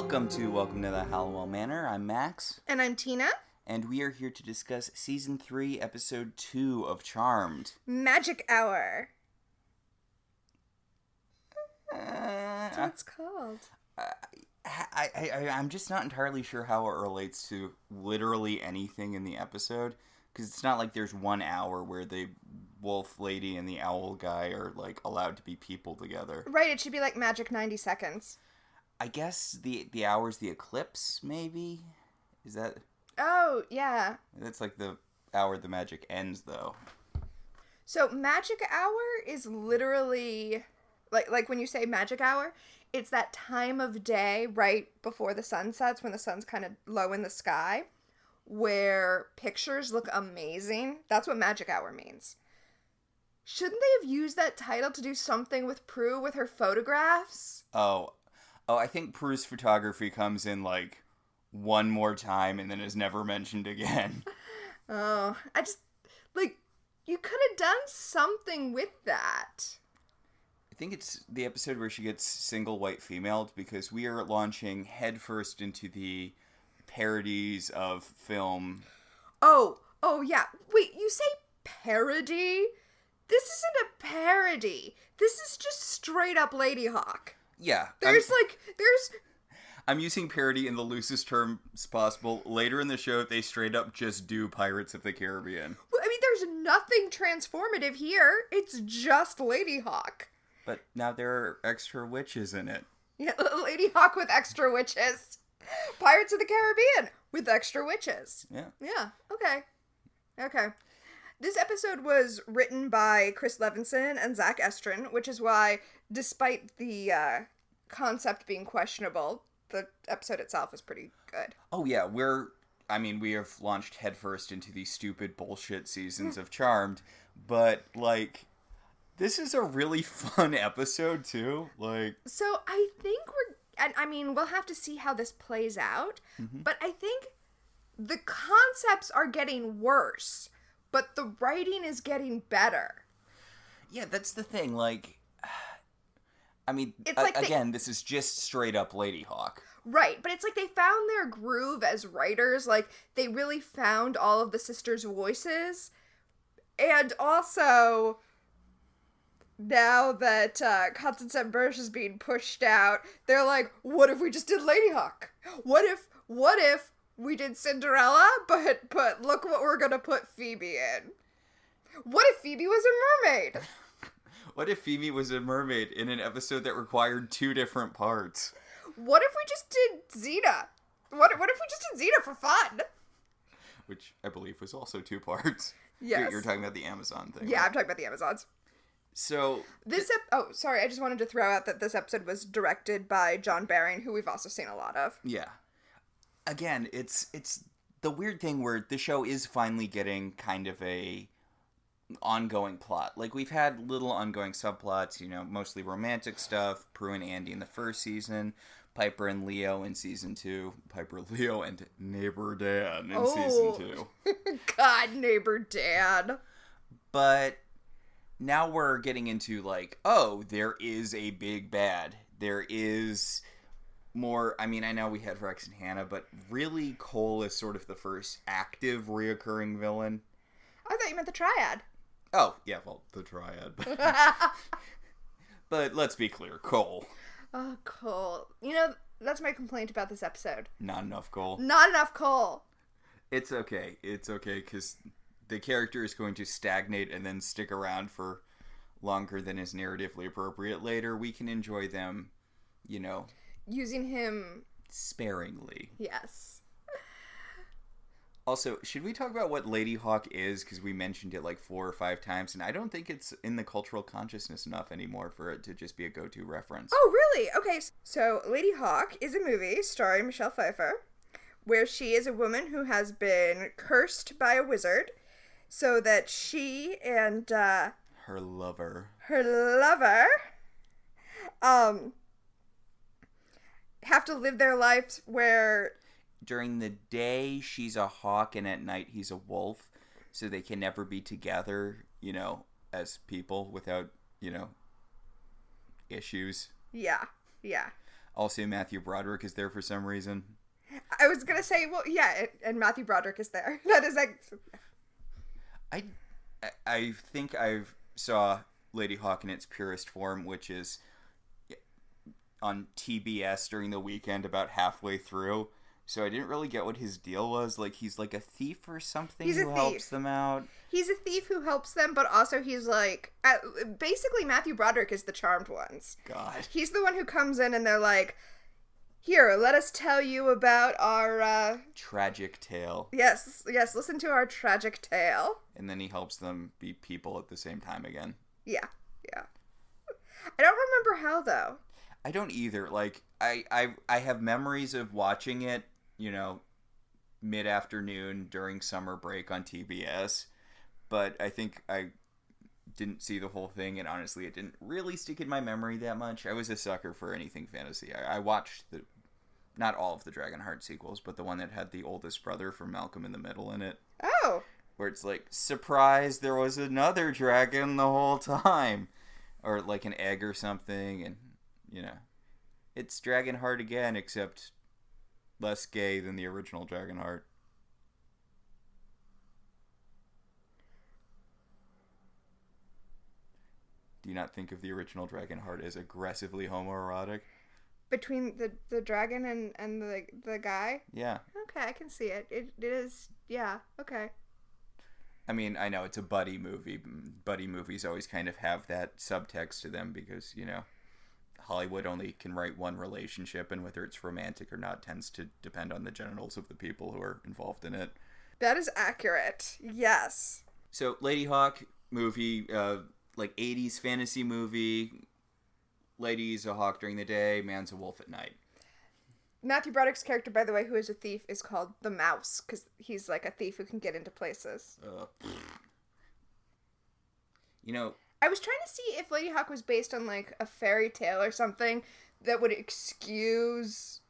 Welcome to the Halliwell Manor. I'm Max. And I'm Tina. And we are here to discuss Season 3, Episode 2 of Charmed. Magic Hour. That's what it's called. I'm just not entirely sure how it relates to literally anything in the episode. Because it's not like there's 1 hour where the wolf lady and the owl guy are, like, allowed to be people together. Right, it should be like Magic 90 Seconds. I guess the hour's the eclipse, maybe? Is that... Oh, yeah. That's like the hour the magic ends, though. So, Magic Hour is literally... Like when you say Magic Hour, it's that time of day right before the sun sets, when the sun's kind of low in the sky, where pictures look amazing. That's what Magic Hour means. Shouldn't they have used that title to do something with Prue with her photographs? Oh, I think Prue's photography comes in, like, one more time and then is never mentioned again. Oh, I just, like, you could have done something with that. I think it's the episode where she gets single white femaled, because we are launching headfirst into the parodies of film. Oh, yeah. Wait, you say parody? This isn't a parody. This is just straight up Lady Hawk. Yeah. There's... I'm using parody in the loosest terms possible. Later in the show, they straight up just do Pirates of the Caribbean. I mean, there's nothing transformative here. It's just Lady Hawk. But now there are extra witches in it. Yeah, Lady Hawk with extra witches. Pirates of the Caribbean with extra witches. Yeah. Yeah, okay. This episode was written by Chris Levinson and Zach Estrin, which is why, despite the concept being questionable, the episode itself is pretty good. Oh, yeah, we have launched headfirst into these stupid bullshit seasons of Charmed, but, like, this is a really fun episode, too. Like, so I think we'll have to see how this plays out, but I think the concepts are getting worse, but the writing is getting better. Yeah, that's the thing, like... I mean, it's like this is just straight up Lady Hawk. Right, but it's like they found their groove as writers. Like, they really found all of the sisters' voices. And also, now that Constance and Burge is being pushed out, they're like, what if we just did Lady Hawk? What if we did Cinderella, but look what we're gonna put Phoebe in? What if Phoebe was a mermaid? What if Phoebe was a mermaid in an episode that required 2 different parts? What if we just did Xena? What if we just did Xena for fun? Which I believe was also 2 parts. Yes. You're talking about the Amazon thing. Yeah, right? I'm talking about the Amazons. So... sorry, I just wanted to throw out that this episode was directed by John Baring, who we've also seen a lot of. Yeah. Again, it's the weird thing where the show is finally getting kind of a... ongoing plot. Like, we've had little ongoing subplots, mostly romantic stuff. Prue and Andy in the first season, Piper and Leo in season 2, Piper, Leo, and Neighbor Dan in season 2. God, Neighbor Dan. But now we're getting into, like, oh, there is a big bad. There is more... I mean, I know we had Rex and Hannah, but really Cole is sort of the first active reoccurring villain. I thought you meant the Triad. Oh, yeah, well, the Triad. But let's be clear, Cole. Oh, Cole. That's my complaint about this episode. Not enough Cole. Not enough Cole. It's okay, because the character is going to stagnate and then stick around for longer than is narratively appropriate later. We can enjoy them, using him... sparingly. Yes. Also, should we talk about what Lady Hawk is? Because we mentioned it like 4 or 5 times, and I don't think it's in the cultural consciousness enough anymore for it to just be a go-to reference. Oh, really? Okay, so Lady Hawk is a movie starring Michelle Pfeiffer, where she is a woman who has been cursed by a wizard, so that she and her lover have to live their lives where... During the day, she's a hawk, and at night, he's a wolf. So they can never be together, as people without, issues. Yeah. Also, Matthew Broderick is there for some reason. I was gonna say, well, yeah, and Matthew Broderick is there. That is like... I think I've saw Lady Hawk in its purest form, which is on TBS during the weekend about halfway through. So I didn't really get what his deal was. Like, he's like a thief or something who helps them out. He's a thief who helps them, but also he's like... basically, Matthew Broderick is the charmed ones. God. He's the one who comes in and they're like, here, let us tell you about our... tragic tale. Yes, listen to our tragic tale. And then he helps them be people at the same time again. Yeah. I don't remember how, though. I don't either. Like, I have memories of watching it, you know, mid-afternoon during summer break on TBS, but I think I didn't see the whole thing, and honestly, it didn't really stick in my memory that much. I was a sucker for anything fantasy. I watched not all of the Dragonheart sequels, but the one that had the oldest brother from Malcolm in the Middle in it. Oh. Where it's like, surprise, there was another dragon the whole time. Or like an egg or something, and, you know, it's Dragonheart again, except less gay than the original Dragonheart. Do you not think of the original Dragonheart as aggressively homoerotic? Between the dragon and the guy? Yeah. Okay, I can see it. It is, yeah, okay. I mean, I know it's a buddy movie. Buddy movies always kind of have that subtext to them because, you know, Hollywood only can write one relationship, and whether it's romantic or not tends to depend on the genitals of the people who are involved in it. That is accurate. Yes. So, Lady Hawk movie, like 80s fantasy movie. Lady's a hawk during the day, man's a wolf at night. Matthew Broderick's character, by the way, who is a thief, is called the Mouse, because he's like a thief who can get into places. You know... I was trying to see if Lady Hawk was based on, like, a fairy tale or something that would excuse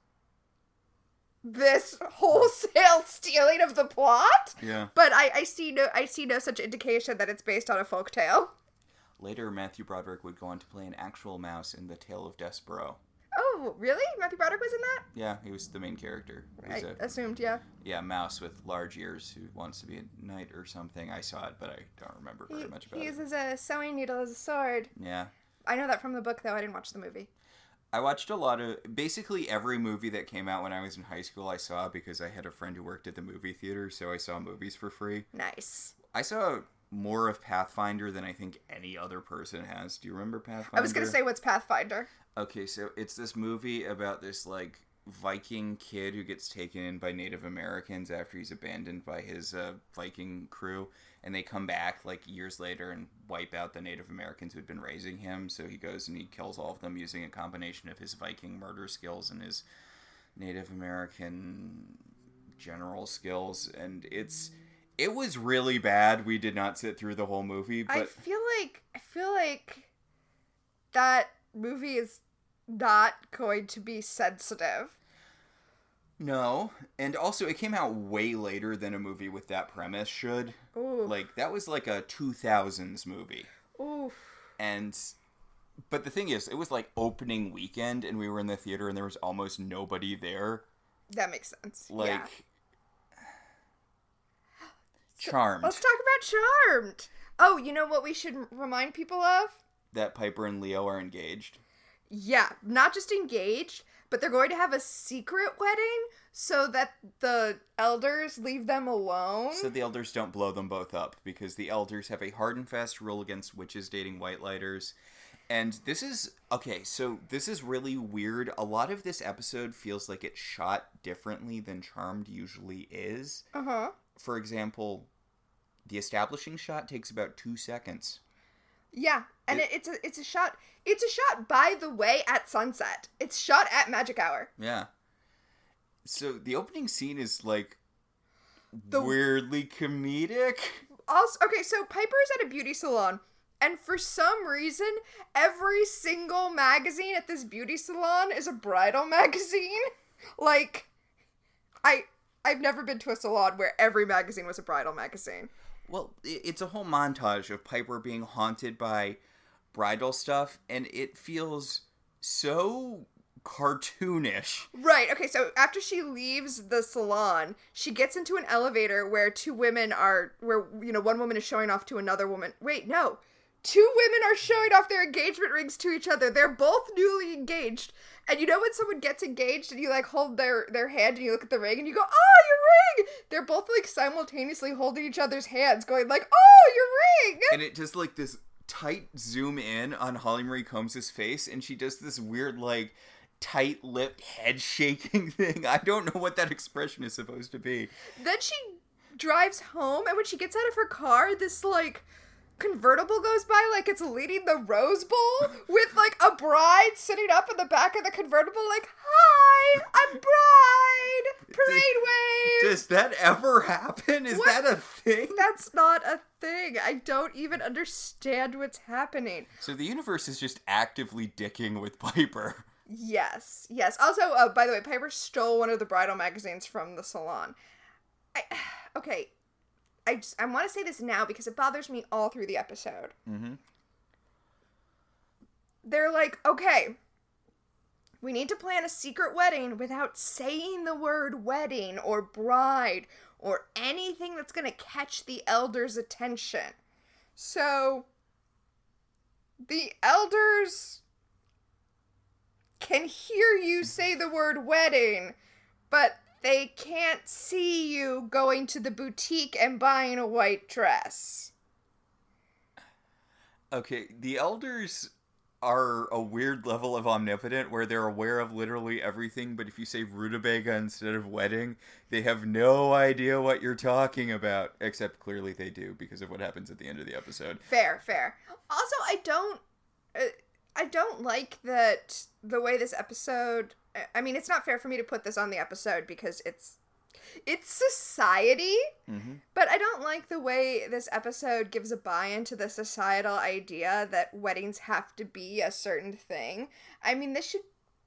this wholesale stealing of the plot. Yeah. But I see no such indication that it's based on a folktale. Later, Matthew Broderick would go on to play an actual mouse in The Tale of Despero. Oh, really? Matthew Broderick was in that? Yeah, he was the main character. I assumed, yeah. Yeah, mouse with large ears who wants to be a knight or something. I saw it, but I don't remember very much about it. He uses a sewing needle as a sword. Yeah. I know that from the book, though. I didn't watch the movie. I watched a lot of... Basically, every movie that came out when I was in high school I saw because I had a friend who worked at the movie theater, so I saw movies for free. Nice. I saw more of Pathfinder than I think any other person has. Do you remember Pathfinder? I was going to say, what's Pathfinder? Okay, so it's this movie about this, like, Viking kid who gets taken in by Native Americans after he's abandoned by his Viking crew, and they come back, like, years later and wipe out the Native Americans who had been raising him, so he goes and he kills all of them using a combination of his Viking murder skills and his Native American general skills, and it was really bad. We did not sit through the whole movie, but... I feel like that movie is not going to be sensitive. No, and also it came out way later than a movie with that premise should. Ooh. Like, that was like a 2000s movie. Ooh. But the thing is, it was like opening weekend, and we were in the theater, and there was almost nobody there. That makes sense. Like... Yeah. Charmed. Let's talk about Charmed. Oh, you know what we should remind people of? That Piper and Leo are engaged. Yeah, not just engaged, but they're going to have a secret wedding so that the elders leave them alone. So the elders don't blow them both up, because the elders have a hard and fast rule against witches dating white lighters. And this is... Okay, so this is really weird. A lot of this episode feels like it's shot differently than Charmed usually is. Uh-huh. For example, the establishing shot takes about 2 seconds. Yeah, and it's a shot. It's a shot, by the way, at sunset. It's shot at magic hour. Yeah. So the opening scene is like weirdly comedic. Also, okay, so Piper's at a beauty salon, and for some reason, every single magazine at this beauty salon is a bridal magazine. Like, I've never been to a salon where every magazine was a bridal magazine. Well, it's a whole montage of Piper being haunted by bridal stuff, and it feels so cartoonish. Right, okay, so after she leaves the salon, she gets into an elevator where one woman is showing off to another woman. Wait, no. Two women are showing off their engagement rings to each other. They're both newly engaged. And you know when someone gets engaged and you, like, hold their hand and you look at the ring and you go, oh, your ring! They're both, like, simultaneously holding each other's hands going, like, oh, your ring! And it just, like, this tight zoom in on Holly Marie Combs' face, and she does this weird, like, tight-lipped head shaking thing. I don't know what that expression is supposed to be. Then she drives home, and when she gets out of her car, this, like, convertible goes by like it's leading the Rose Bowl with, like, a bride sitting up in the back of the convertible like, hi, I'm bride, parade wave. Does that ever happen? Is that a thing? That's not a thing. I don't even understand what's happening. So the universe is just actively dicking with Piper. Yes. Also, by the way, Piper stole one of the bridal magazines from the salon. Okay. I want to say this now because it bothers me all through the episode. Mm-hmm. They're like, okay, we need to plan a secret wedding without saying the word wedding or bride or anything that's going to catch the elders' attention. So, the elders can hear you say the word wedding, but they can't see you going to the boutique and buying a white dress. Okay, the elders are a weird level of omnipotent where they're aware of literally everything, but if you say rutabaga instead of wedding, they have no idea what you're talking about. Except clearly they do because of what happens at the end of the episode. Fair. Also, I don't like that the way this episode... I mean, it's not fair for me to put this on the episode because it's society, but I don't like the way this episode gives a buy-in to the societal idea that weddings have to be a certain thing. I mean, this should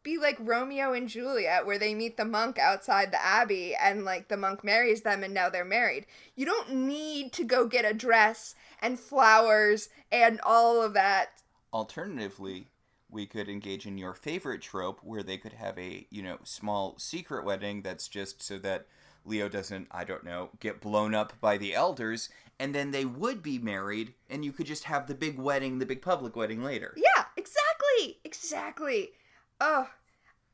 be like Romeo and Juliet, where they meet the monk outside the abbey and, like, the monk marries them and now they're married. You don't need to go get a dress and flowers and all of that. Alternatively, we could engage in your favorite trope where they could have a, small secret wedding that's just so that Leo doesn't, I don't know, get blown up by the elders, and then they would be married, and you could just have the big wedding, the big public wedding later. Yeah, exactly.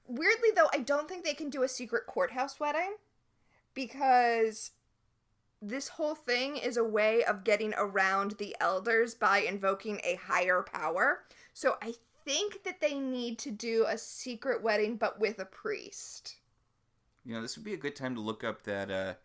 Weirdly, though, I don't think they can do a secret courthouse wedding, because this whole thing is a way of getting around the elders by invoking a higher power. So I think that they need to do a secret wedding, but with a priest. This would be a good time to look up that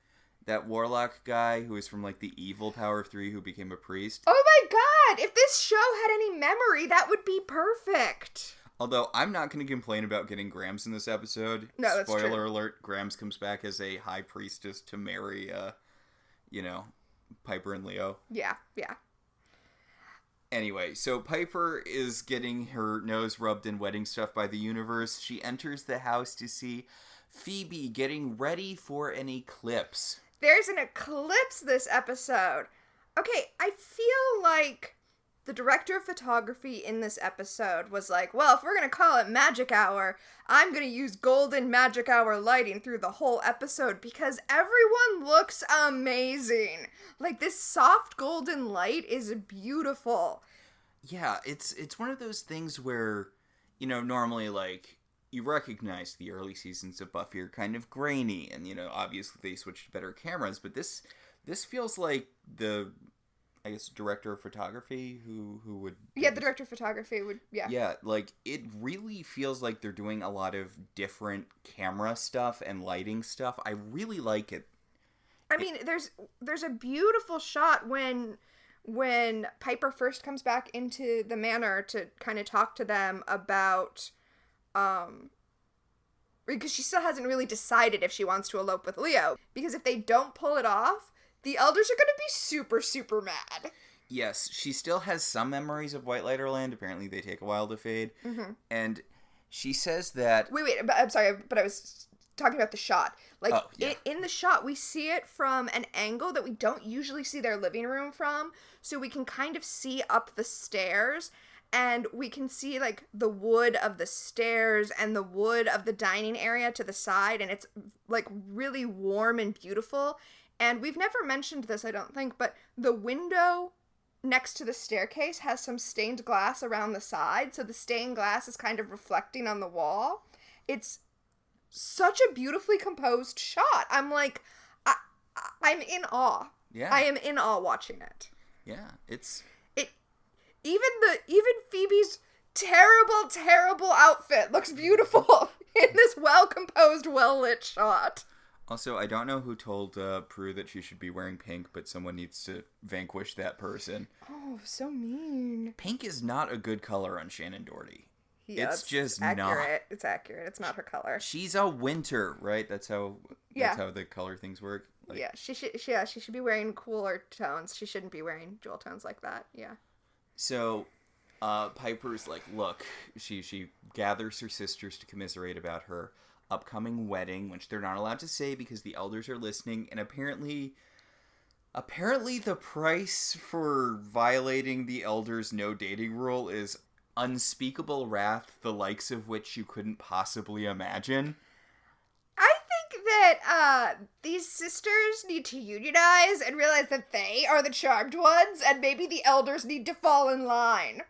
warlock guy who was from, like, the evil Power of Three who became a priest. Oh my god! If this show had any memory, that would be perfect! Although, I'm not going to complain about getting Grams in this episode. No, that's true. Spoiler alert, Grams comes back as a high priestess to marry, Piper and Leo. Yeah. Anyway, so Piper is getting her nose rubbed in wedding stuff by the universe. She enters the house to see Phoebe getting ready for an eclipse. There's an eclipse this episode. Okay, I feel like the director of photography in this episode was like, well, if we're going to call it Magic Hour, I'm going to use golden Magic Hour lighting through the whole episode because everyone looks amazing. Like, this soft golden light is beautiful. Yeah, it's one of those things where, normally, like, you recognize the early seasons of Buffy are kind of grainy, and, obviously they switched to better cameras, but this feels like the... I guess director of photography who would... Yeah, the director of photography would, yeah. Yeah, like, it really feels like they're doing a lot of different camera stuff and lighting stuff. I really like it. I mean, there's a beautiful shot when Piper first comes back into the manor to kind of talk to them about, because she still hasn't really decided if she wants to elope with Leo. Because if they don't pull it off, the elders are going to be super, super mad. Yes, she still has some memories of White Lighterland. Apparently they take a while to fade. Mm-hmm. And she says that... Wait, I'm sorry, but I was talking about the shot. Like, in the shot, we see it from an angle that we don't usually see their living room from. So we can kind of see up the stairs. and we can see like the wood of the stairs and the wood of the dining area to the side, and it's like really warm and beautiful. And we've never mentioned this, I don't think, but the window next to the staircase has some stained glass around the side, so the stained glass is kind of reflecting on the wall. It's such a beautifully composed shot. I'm like, I'm in awe. Yeah. I am in awe watching it. Yeah, it's... Even Phoebe's terrible outfit looks beautiful in this well-composed, well-lit shot. Also, I don't know who told Prue that she should be wearing pink, but someone needs to vanquish that person. Oh, so mean. Pink is not a good color on Shannon Doherty. Yeah, it's just accurate. not. It's accurate. It's not her color. She's a winter, right? That's how the color things work. Like, yeah, she should be wearing cooler tones. She shouldn't be wearing jewel tones like that. Yeah. So, Piper's like, look, she gathers her sisters to commiserate about her upcoming wedding, which they're not allowed to say because the elders are listening, and apparently the price for violating the elders' no dating rule is unspeakable wrath, the likes of which you couldn't possibly imagine. I think that these sisters need to unionize and realize that they are the charmed ones, and maybe the elders need to fall in line.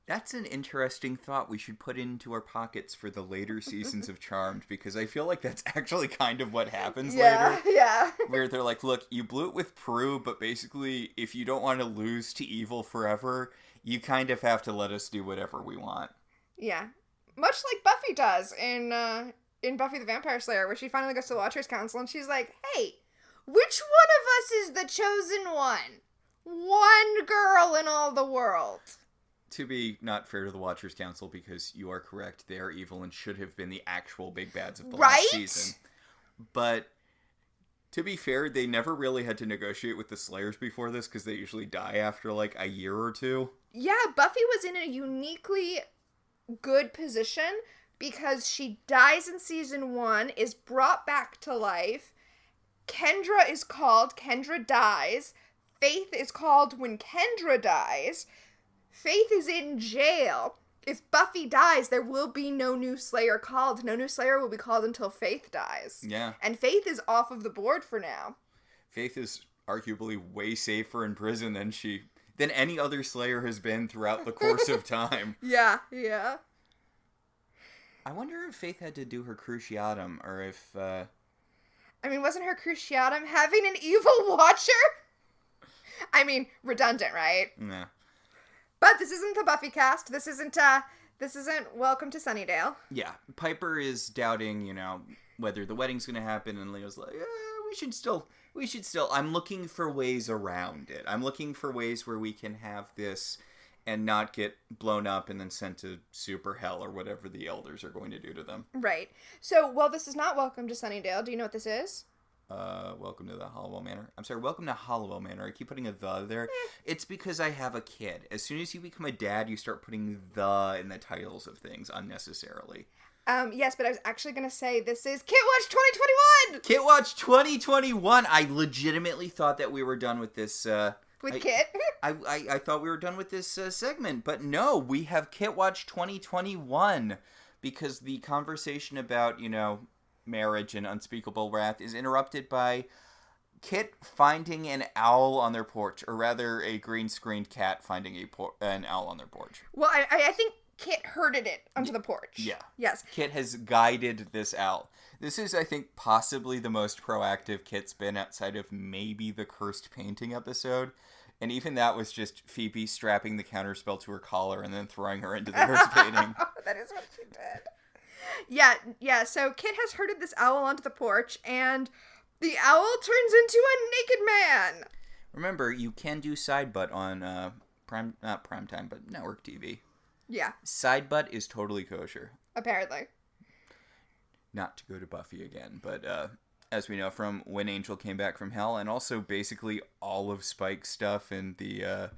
That's an interesting thought we should put into our pockets for the later seasons of Charmed, because I feel like that's actually kind of what happens later. Yeah. Where they're like, look, you blew it with Prue, but basically, if you don't want to lose to evil forever, you kind of have to let us do whatever we want. Yeah. Much like Buffy does in Buffy the Vampire Slayer, where she finally goes to the Watchers Council, and she's like, hey, which one of us is the chosen one? One girl in all the world. To be not fair to the Watchers Council, because you are correct, they are evil and should have been the actual big bads of the last season. But to be fair, they never really had to negotiate with the Slayers before this, because they usually die after like a year or two. Yeah, Buffy was in a uniquely good position because she dies in season 1, is brought back to life. Kendra is called, Kendra dies. Faith is called when Kendra dies. Faith is in jail. If Buffy dies, there will be no new Slayer called. No new Slayer will be called until Faith dies. Yeah. And Faith is off of the board for now. Faith is arguably way safer in prison than any other Slayer has been throughout the course of time. Yeah. I wonder if Faith had to do her cruciatum, or if... I mean, wasn't her cruciatum having an evil watcher? I mean, redundant, right? Nah. But this isn't the Buffy cast. This isn't Welcome to Sunnydale. Yeah, Piper is doubting, whether the wedding's going to happen, and Leo's like, we should still, I'm looking for ways around it. I'm looking for ways where we can have this and not get blown up and then sent to super hell or whatever the elders are going to do to them. Right. So, well, this is not Welcome to Sunnydale. Do you know what this is? Welcome to the Halliwell Manor. I'm sorry, welcome to Halliwell Manor. I keep putting a the there. It's because I have a kid. As soon as you become a dad, you start putting the in the titles of things unnecessarily. Yes, but I was actually going to say this is Kit Watch 2021! Kit Watch 2021! I legitimately thought that we were done with this, Kit? I thought we were done with this segment, but no, we have Kit Watch 2021, because the conversation about, marriage and unspeakable wrath is interrupted by Kit finding an owl on their porch, or rather a green-screened cat finding an owl on their porch. Well, I think Kit herded it onto the porch. Yeah. Yes. Kit has guided this owl. This is, I think, possibly the most proactive Kit's been outside of maybe the cursed painting episode. And even that was just Phoebe strapping the counterspell to her collar and then throwing her into the cursed painting. That is what she did. Yeah, so Kit has herded this owl onto the porch, and the owl turns into a naked man. Remember, you can do side butt on not primetime, but network TV. Yeah. Side butt is totally kosher. Apparently. Not to go to Buffy again, but as we know from When Angel Came Back from Hell, and also basically all of Spike's stuff in the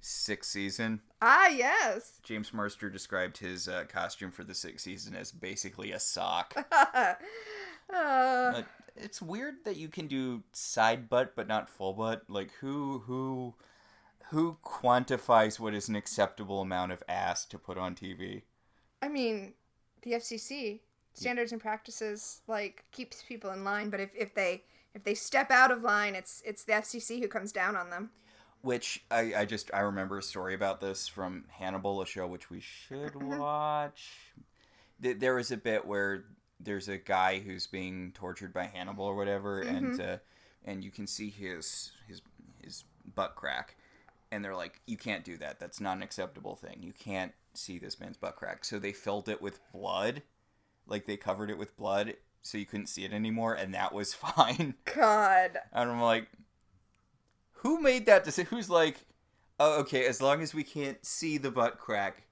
6th season. Ah, yes. James Marster described his costume for the 6th season as basically a sock. But it's weird that you can do side butt but not full butt. Like, who Who quantifies what is an acceptable amount of ass to put on TV? I mean, the FCC, standards and practices, like, keeps people in line, but if they step out of line, it's the FCC who comes down on them. Which I remember a story about this from Hannibal, a show which we should watch. There was a bit where there's a guy who's being tortured by Hannibal or whatever, and you can see his butt crack, and they're like, you can't do that. That's not an acceptable thing. You can't see this man's butt crack. So they filled it with blood, like they covered it with blood, so you couldn't see it anymore, and that was fine. God. And I'm like, who made that decision? Who's like, oh, okay, as long as we can't see the butt crack,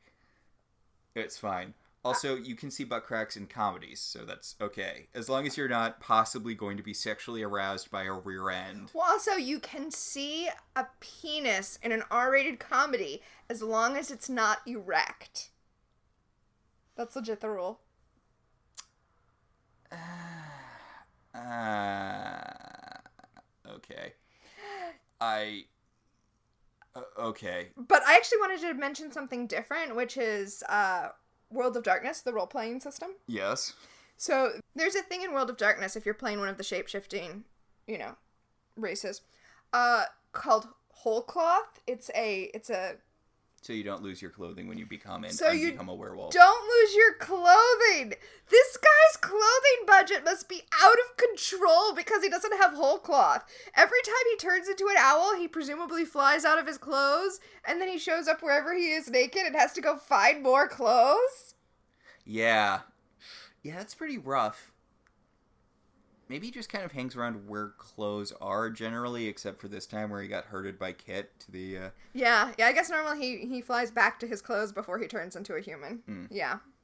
it's fine. Also, you can see butt cracks in comedies, so that's okay. As long as you're not possibly going to be sexually aroused by a rear end. Well, also, you can see a penis in an R-rated comedy as long as it's not erect. That's legit the rule. Okay. Okay. But I actually wanted to mention something different, which is World of Darkness, the role-playing system. Yes. So there's a thing in World of Darkness, if you're playing one of the shape-shifting, races, called whole cloth. It's a So you don't lose your clothing when you become become a werewolf. Don't lose your clothing. This guy's clothing budget must be out of control because he doesn't have whole cloth. Every time he turns into an owl, he presumably flies out of his clothes, and then he shows up wherever he is naked and has to go find more clothes. Yeah. Yeah, that's pretty rough. Maybe he just kind of hangs around where clothes are generally, except for this time where he got herded by Kit to the... Yeah, I guess normally he flies back to his clothes before he turns into a human. Mm.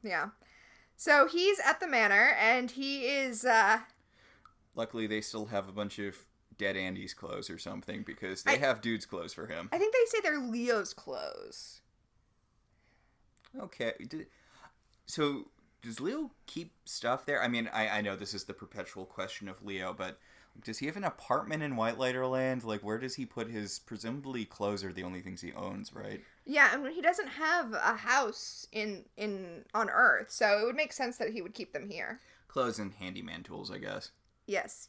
Yeah. So he's at the manor, and he is, Luckily, they still have a bunch of dead Andy's clothes or something, because they have dude's clothes for him. I think they say they're Leo's clothes. Okay. So... Does Leo keep stuff there? I mean, I know this is the perpetual question of Leo, but does he have an apartment in White Lighterland? Like, where does he put his... Presumably clothes are the only things he owns, right? Yeah, I mean, he doesn't have a house on Earth, so it would make sense that he would keep them here. Clothes and handyman tools, I guess. Yes.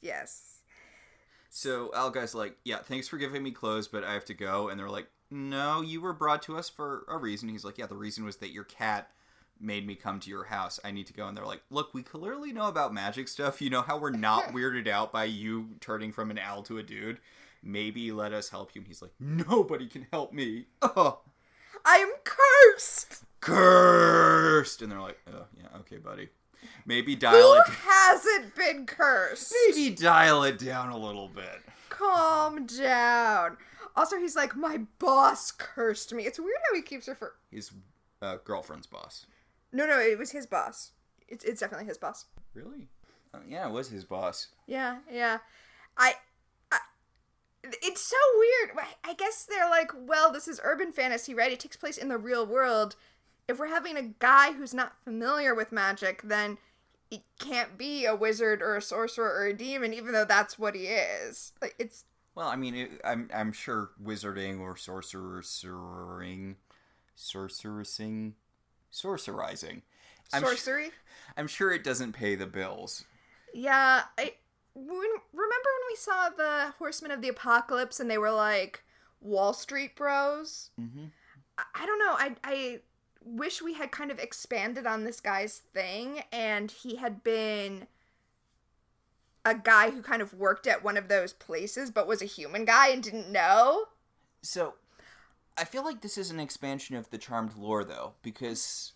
So Algai's like, yeah, thanks for giving me clothes, but I have to go. And they're like, no, you were brought to us for a reason. He's like, yeah, the reason was that your cat made me come to your house. I need to go. And they're like, look, we clearly know about magic stuff. You know how we're not weirded out by you turning from an owl to a dude? Maybe let us help you. And he's like, nobody can help me. Oh, I am cursed. Cursed. And they're like, oh, yeah, okay, buddy. Maybe dial it. Who hasn't been cursed? Maybe dial it down a little bit. Calm down. Also, he's like, my boss cursed me. It's weird how he keeps referring. His girlfriend's boss. No, it was his boss. It's definitely his boss. Really? Yeah, it was his boss. Yeah. It's so weird. I guess they're like, well, this is urban fantasy, right? It takes place in the real world. If we're having a guy who's not familiar with magic, then it can't be a wizard or a sorcerer or a demon, even though that's what he is. Like, it's... Well, I mean, I'm sure wizarding or sorcerizing. Sorcery? I'm sure it doesn't pay the bills. Yeah, remember when we saw the Horsemen of the Apocalypse and they were like Wall Street bros? Mm-hmm. I don't know. I wish we had kind of expanded on this guy's thing and he had been a guy who kind of worked at one of those places but was a human guy and didn't know. So, I feel like this is an expansion of the Charmed lore, though, because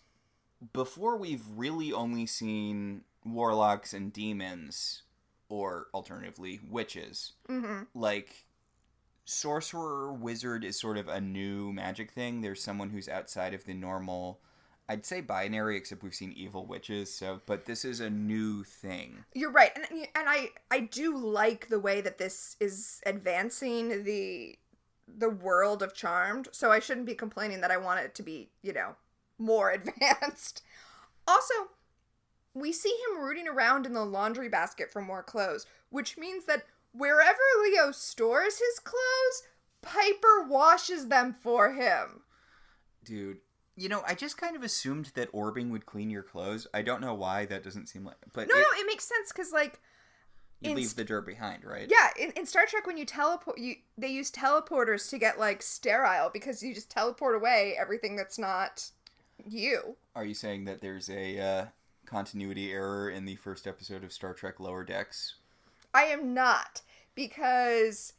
before we've really only seen warlocks and demons, or alternatively, witches. Mm-hmm. Like, sorcerer, wizard is sort of a new magic thing. There's someone who's outside of the normal, I'd say binary, except we've seen evil witches, but this is a new thing. You're right, and I do like the way that this is advancing the world of Charmed, so I shouldn't be complaining that I want it to be, more advanced. Also, we see him rooting around in the laundry basket for more clothes, which means that wherever Leo stores his clothes, Piper washes them for him. Dude. You know, I just kind of assumed that orbing would clean your clothes. I don't know why that doesn't seem like... But No, it makes sense, because, like... You leave the dirt behind, right? Yeah, in Star Trek, when you teleport... they use teleporters to get, like, sterile, because you just teleport away everything that's not you. Are you saying that there's a continuity error in the first episode of Star Trek Lower Decks? I am not, because...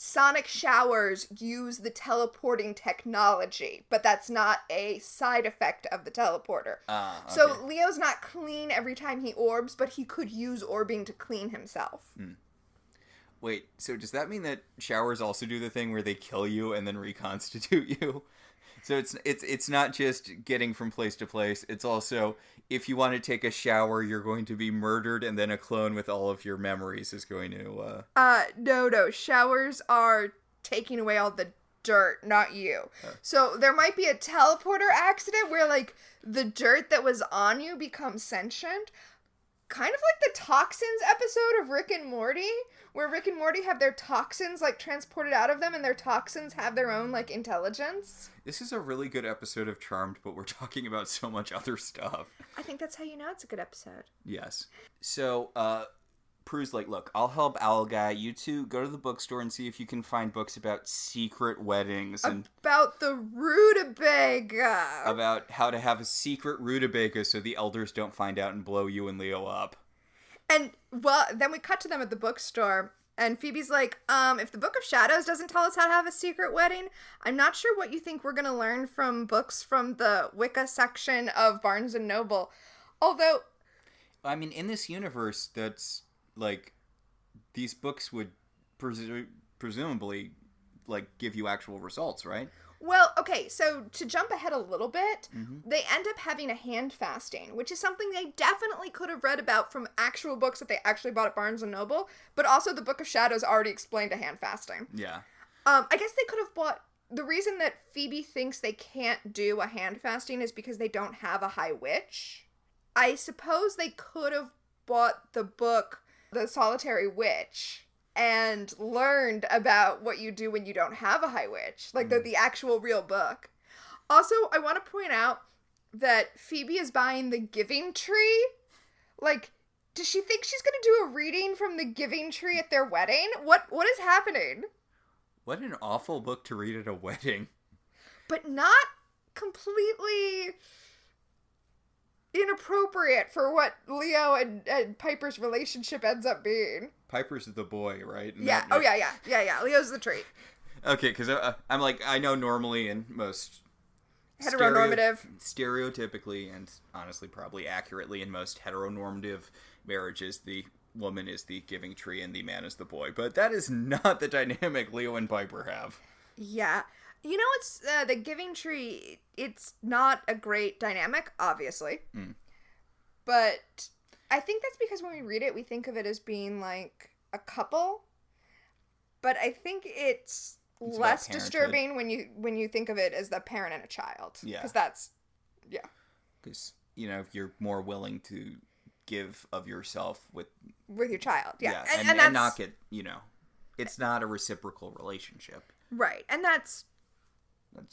sonic showers use the teleporting technology, but that's not a side effect of the teleporter. Okay. So Leo's not clean every time he orbs, but he could use orbing to clean himself. Wait, so does that mean that showers also do the thing where they kill you and then reconstitute you? So it's not just getting from place to place. It's also, if you want to take a shower, you're going to be murdered, and then a clone with all of your memories is going to... No. Showers are taking away all the dirt, not you. So there might be a teleporter accident where, like, the dirt that was on you becomes sentient. Kind of like the toxins episode of Rick and Morty, where Rick and Morty have their toxins, like, transported out of them, and their toxins have their own, like, intelligence. This is a really good episode of Charmed, but we're talking about so much other stuff. I think that's how you know it's a good episode. Yes. So, Prue's like, look, I'll help Owl Guy. You two go to the bookstore and see if you can find books about secret weddings. And about the rutabaga. About how to have a secret rutabaga so the elders don't find out and blow you and Leo up. And, well, then we cut to them at the bookstore, and Phoebe's like, if the Book of Shadows doesn't tell us how to have a secret wedding, I'm not sure what you think we're gonna learn from books from the Wicca section of Barnes & Noble. Although... I mean, in this universe, that's, like, these books would presumably, like, give you actual results, right? Well, okay, so to jump ahead a little bit, they end up having a hand fasting, which is something they definitely could have read about from actual books that they actually bought at Barnes & Noble, but also the Book of Shadows already explained a hand fasting. Yeah. I guess they could have bought... The reason that Phoebe thinks they can't do a hand fasting is because they don't have a high witch. I suppose they could have bought the book, The Solitary Witch, and learned about what you do when you don't have a high witch. Like, the actual real book. Also, I want to point out that Phoebe is buying the Giving Tree. Like, does she think she's going to do a reading from the Giving Tree at their wedding? What is happening? What an awful book to read at a wedding. But not completely inappropriate for what Leo and Piper's relationship ends up being. Piper's the boy, right? And yeah. Yeah. Leo's the treat. Okay, because I'm like, I know normally in most... Heteronormative. Stereotypically, and honestly probably accurately in most heteronormative marriages, the woman is the giving tree and the man is the boy. But that is not the dynamic Leo and Piper have. Yeah. You know, it's the Giving Tree, it's not a great dynamic, obviously. But I think that's because when we read it, we think of it as being like a couple. But I think it's less disturbing when you think of it as the parent and a child. Yeah. Because that's, yeah. Because, you know, you're more willing to give of yourself with your child. Yeah. And not get, you know, it's not a reciprocal relationship. Right. And that's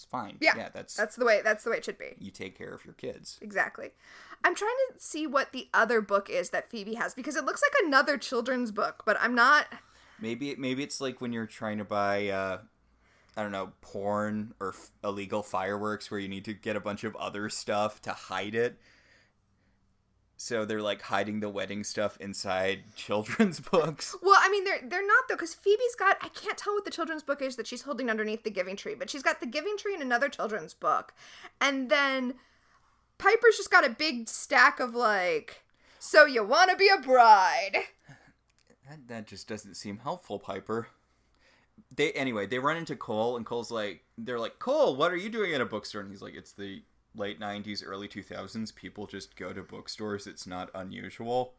fine. Yeah, that's the way it should be. You take care of your kids. Exactly. I'm trying to see what the other book is that Phoebe has, because it looks like another children's book, but I'm not... Maybe it's like when you're trying to buy, I don't know, porn or illegal fireworks where you need to get a bunch of other stuff to hide it. So they're, like, hiding the wedding stuff inside children's books. Well, I mean, they're not, though, because Phoebe's got... I can't tell what the children's book is that she's holding underneath the Giving Tree, but she's got the Giving Tree and another children's book. And then Piper's just got a big stack of, like, so you want to be a bride. That just doesn't seem helpful, Piper. They run into Cole, and Cole's like... They're like, Cole, what are you doing at a bookstore? And he's like, it's the... late 90s, early 2000s, people just go to bookstores. It's not unusual.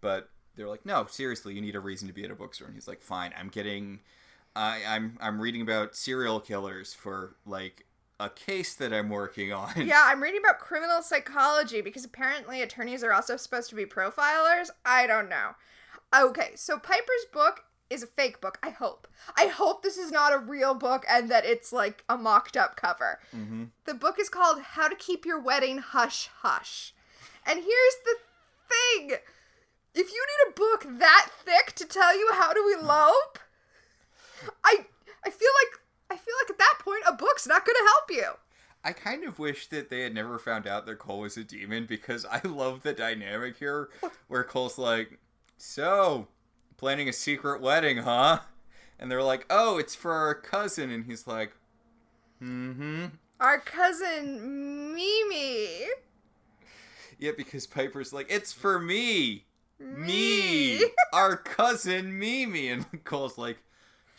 But they're like, no, seriously, you need a reason to be at a bookstore. And he's like, fine, I'm reading about serial killers for, like, a case that I'm working on. Yeah, I'm reading about criminal psychology because apparently attorneys are also supposed to be profilers. I don't know. Okay, so Piper's book is a fake book. I hope. I hope this is not a real book and that it's like a mocked up cover. Mm-hmm. The book is called How to Keep Your Wedding Hush Hush. And here's the thing. If you need a book that thick to tell you how to elope, I feel like at that point a book's not going to help you. I kind of wish that they had never found out that Cole was a demon, because I love the dynamic here where Cole's like, so, planning a secret wedding, huh? And they're like, oh, it's for our cousin. And he's like, mm-hmm. Our cousin Mimi. Yeah, because Piper's like, it's for me. Me. Our cousin Mimi. And Cole's like,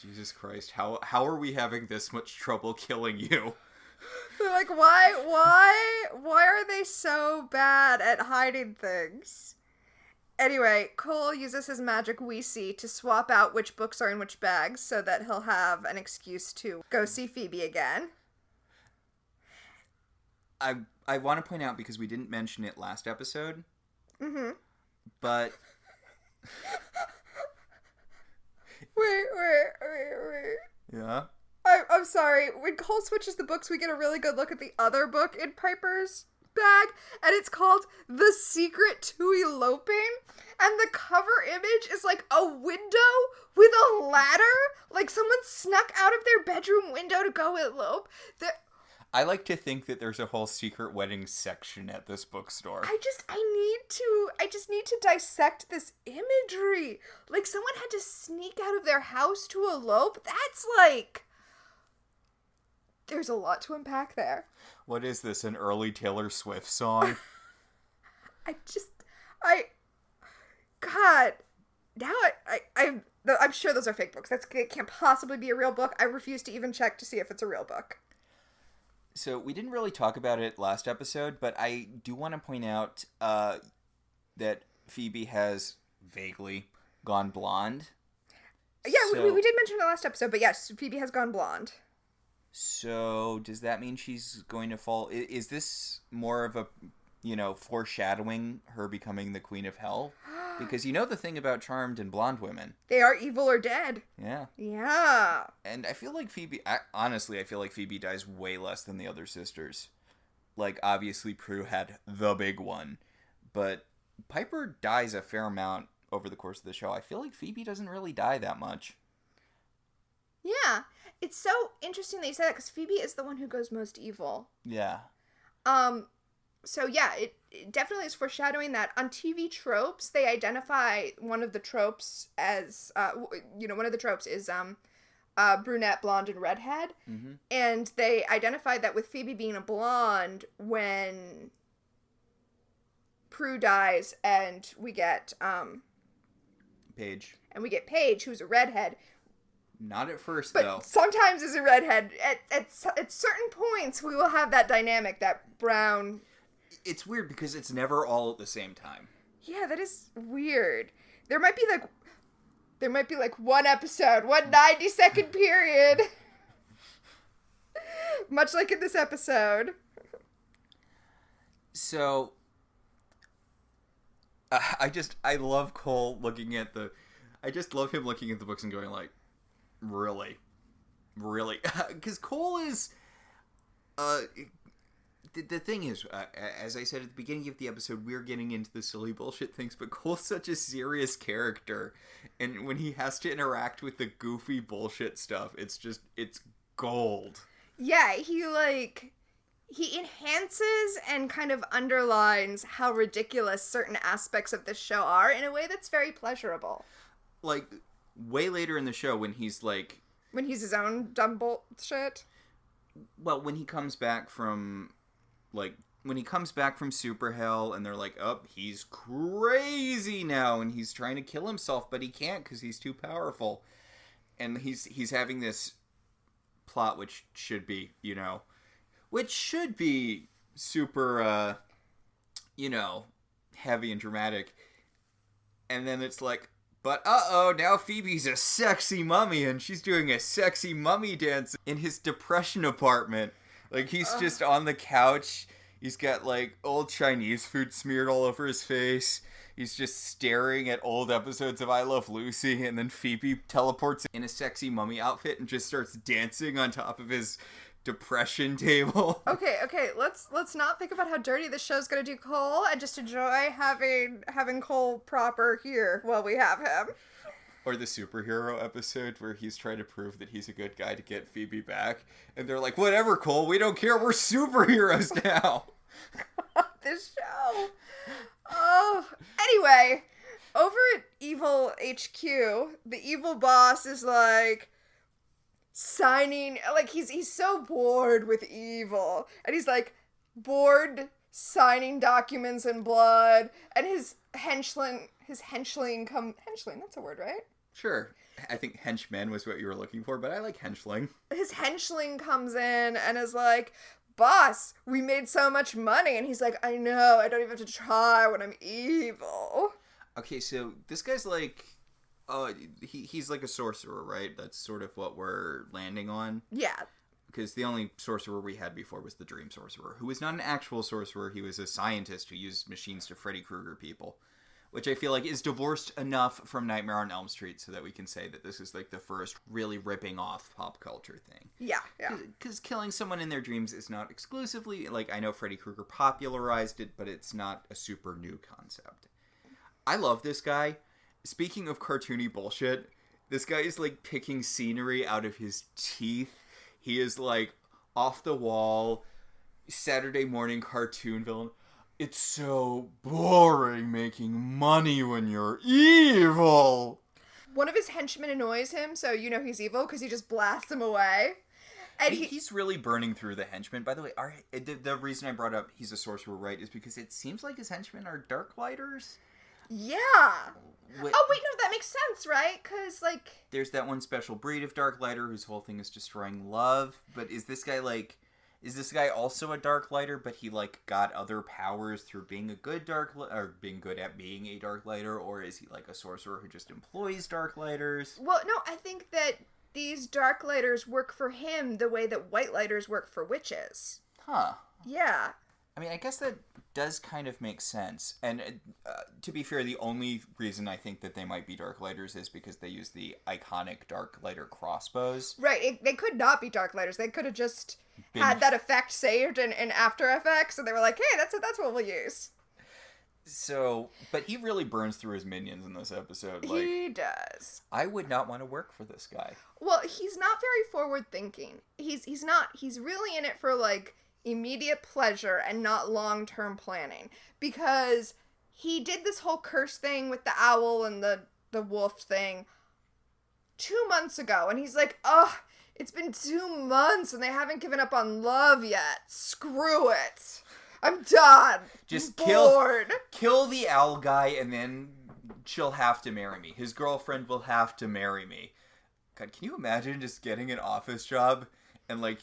Jesus Christ, how are we having this much trouble killing you? They're like, why are they so bad at hiding things? Anyway, Cole uses his magic we see to swap out which books are in which bags so that he'll have an excuse to go see Phoebe again. I want to point out, because we didn't mention it last episode, but... Wait. Yeah? I'm sorry. When Cole switches the books, we get a really good look at the other book in Piper's bag, and it's called The Secret to Eloping, and the cover image is like a window with a ladder, like someone snuck out of their bedroom window to go elope. I like to think that there's a whole secret wedding section at this bookstore. I just need to dissect this imagery. Like, someone had to sneak out of their house to elope. That's like... There's a lot to unpack there. What is this, an early Taylor Swift song? God, now I'm sure those are fake books. It can't possibly be a real book. I refuse to even check to see if it's a real book. So we didn't really talk about it last episode, but I do want to point out that Phoebe has vaguely gone blonde. Yeah, we did mention it last episode, but yes, Phoebe has gone blonde. So does that mean she's going to fall? Is this more of a, foreshadowing her becoming the Queen of Hell? Because you know the thing about charmed and blonde women. They are evil or dead. Yeah. Yeah. And I feel like Phoebe, honestly, I feel like Phoebe dies way less than the other sisters. Like, obviously, Prue had the big one. But Piper dies a fair amount over the course of the show. I feel like Phoebe doesn't really die that much. Yeah. It's so interesting that you say that, because Phoebe is the one who goes most evil. Yeah. So yeah, it definitely is foreshadowing that. On TV tropes, they identify one of the tropes as, one of the tropes is brunette, blonde, and redhead. Mm-hmm. And they identified that with Phoebe being a blonde, when Prue dies and we get Paige. And we get Paige, who's a redhead. Not at first, but though. Sometimes is a redhead. At certain points, we will have that dynamic, that brown... It's weird because it's never all at the same time. Yeah, that is weird. There might be one episode, one 90-second period. Much like in this episode. So, I love Cole looking at I just love him looking at the books and going like, really? Really? Because Cole is, the thing is, as I said at the beginning of the episode, we're getting into the silly bullshit things, but Cole's such a serious character, and when he has to interact with the goofy bullshit stuff, it's gold. Yeah, he enhances and kind of underlines how ridiculous certain aspects of this show are in a way that's very pleasurable. Like, way later in the show when he's like... When he's his own dumb bullshit? Well, when he comes back from... when he comes back from Super Hell and they're like, oh, he's crazy now and he's trying to kill himself, but he can't because he's too powerful. And he's having this plot which should be, super, heavy and dramatic. And then it's like, but now Phoebe's a sexy mummy and she's doing a sexy mummy dance in his depression apartment. Like, he's just on the couch. He's got, old Chinese food smeared all over his face. He's just staring at old episodes of I Love Lucy, and then Phoebe teleports in a sexy mummy outfit and just starts dancing on top of his depression table. Okay, let's not think about how dirty this show's gonna do Cole and just enjoy having Cole proper here while we have him. Or the superhero episode where he's trying to prove that he's a good guy to get Phoebe back. And they're like, whatever, Cole, we don't care, we're superheroes now. This show. Oh. Anyway, over at Evil HQ, the evil boss is like signing, like he's so bored with evil. And he's like bored signing documents in blood. And his henchling, that's a word, right? Sure. I think henchman was what you were looking for, but I like henchling. His henchling comes in and is like, boss, we made so much money. And he's like, I know, I don't even have to try when I'm evil. Okay, so this guy's like, he's like a sorcerer, right? That's sort of what we're landing on. Yeah. Because the only sorcerer we had before was the Dream Sorcerer, who was not an actual sorcerer. He was a scientist who used machines to Freddy Krueger people. Which I feel like is divorced enough from Nightmare on Elm Street so that we can say that this is like the first really ripping off pop culture thing. Yeah. Because killing someone in their dreams is not exclusively, like, I know Freddy Krueger popularized it, but it's not a super new concept. I love this guy. Speaking of cartoony bullshit, this guy is like picking scenery out of his teeth. He is like off the wall, Saturday morning cartoon villain. It's so boring making money when you're evil. One of his henchmen annoys him, so you know he's evil because he just blasts him away. And he's really burning through the henchmen. By the way, the reason I brought up he's a sorcerer, right, is because it seems like his henchmen are Darklighters. Yeah. Oh, wait, no, that makes sense, right? Because, like... There's that one special breed of Darklighter whose whole thing is destroying love. But is this guy, like... Is this guy also a Darklighter, but he, like, got other powers through being a good Darklighter, or being good at being a Darklighter, or is he, like, a sorcerer who just employs Darklighters? Well, no, I think that these Darklighters work for him the way that Whitelighters work for witches. Huh. Yeah. I mean, I guess that does kind of make sense. And to be fair, the only reason I think that they might be Darklighters is because they use the iconic Darklighter crossbows. Right, they could not be Darklighters. They could have just had that effect saved in After Effects, and they were like, hey, that's what we'll use. So, but he really burns through his minions in this episode. Like, he does. I would not want to work for this guy. Well, he's not very forward-thinking. He's not. He's really in it for, like, immediate pleasure and not long-term planning, because he did this whole curse thing with the owl and the wolf thing 2 months ago, and he's like, ugh, it's been 2 months and they haven't given up on love yet. Screw it. I'm done. Just bored. Kill the owl guy, and then she'll have to marry me. His girlfriend will have to marry me. God, can you imagine just getting an office job and, like,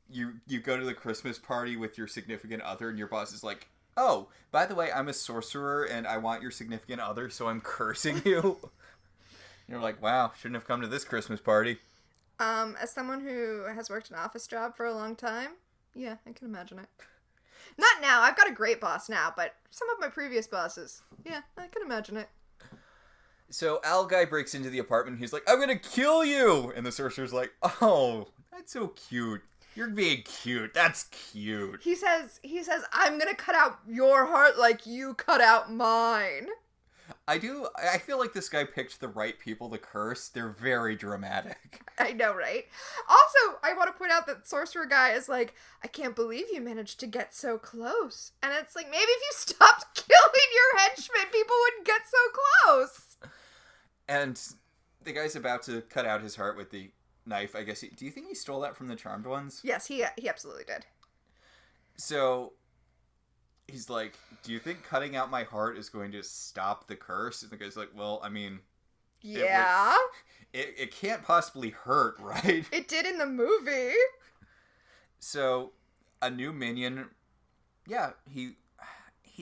you go to the Christmas party with your significant other, and your boss is like, oh, by the way, I'm a sorcerer, and I want your significant other, so I'm cursing you. You're like, wow, shouldn't have come to this Christmas party. As someone who has worked an office job for a long time, yeah, I can imagine it. Not now, I've got a great boss now, but some of my previous bosses, yeah, I can imagine it. So Owl Guy breaks into the apartment, and he's like, I'm gonna kill you! And the sorcerer's like, oh, that's so cute. You're being cute. That's cute. He says, I'm gonna cut out your heart like you cut out mine. I feel like this guy picked the right people to curse. They're very dramatic. I know, right? Also, I want to point out that Sorcerer Guy is like, I can't believe you managed to get so close. And it's like, maybe if you stopped killing your henchmen, people wouldn't get so close. And the guy's about to cut out his heart with the knife, I guess. Do you think he stole that from the Charmed Ones? Yes, he absolutely did. So he's like, do you think cutting out my heart is going to stop the curse? And the guy's like, well, I mean, yeah, it can't possibly hurt, right? It did in the movie. So a new minion, yeah, he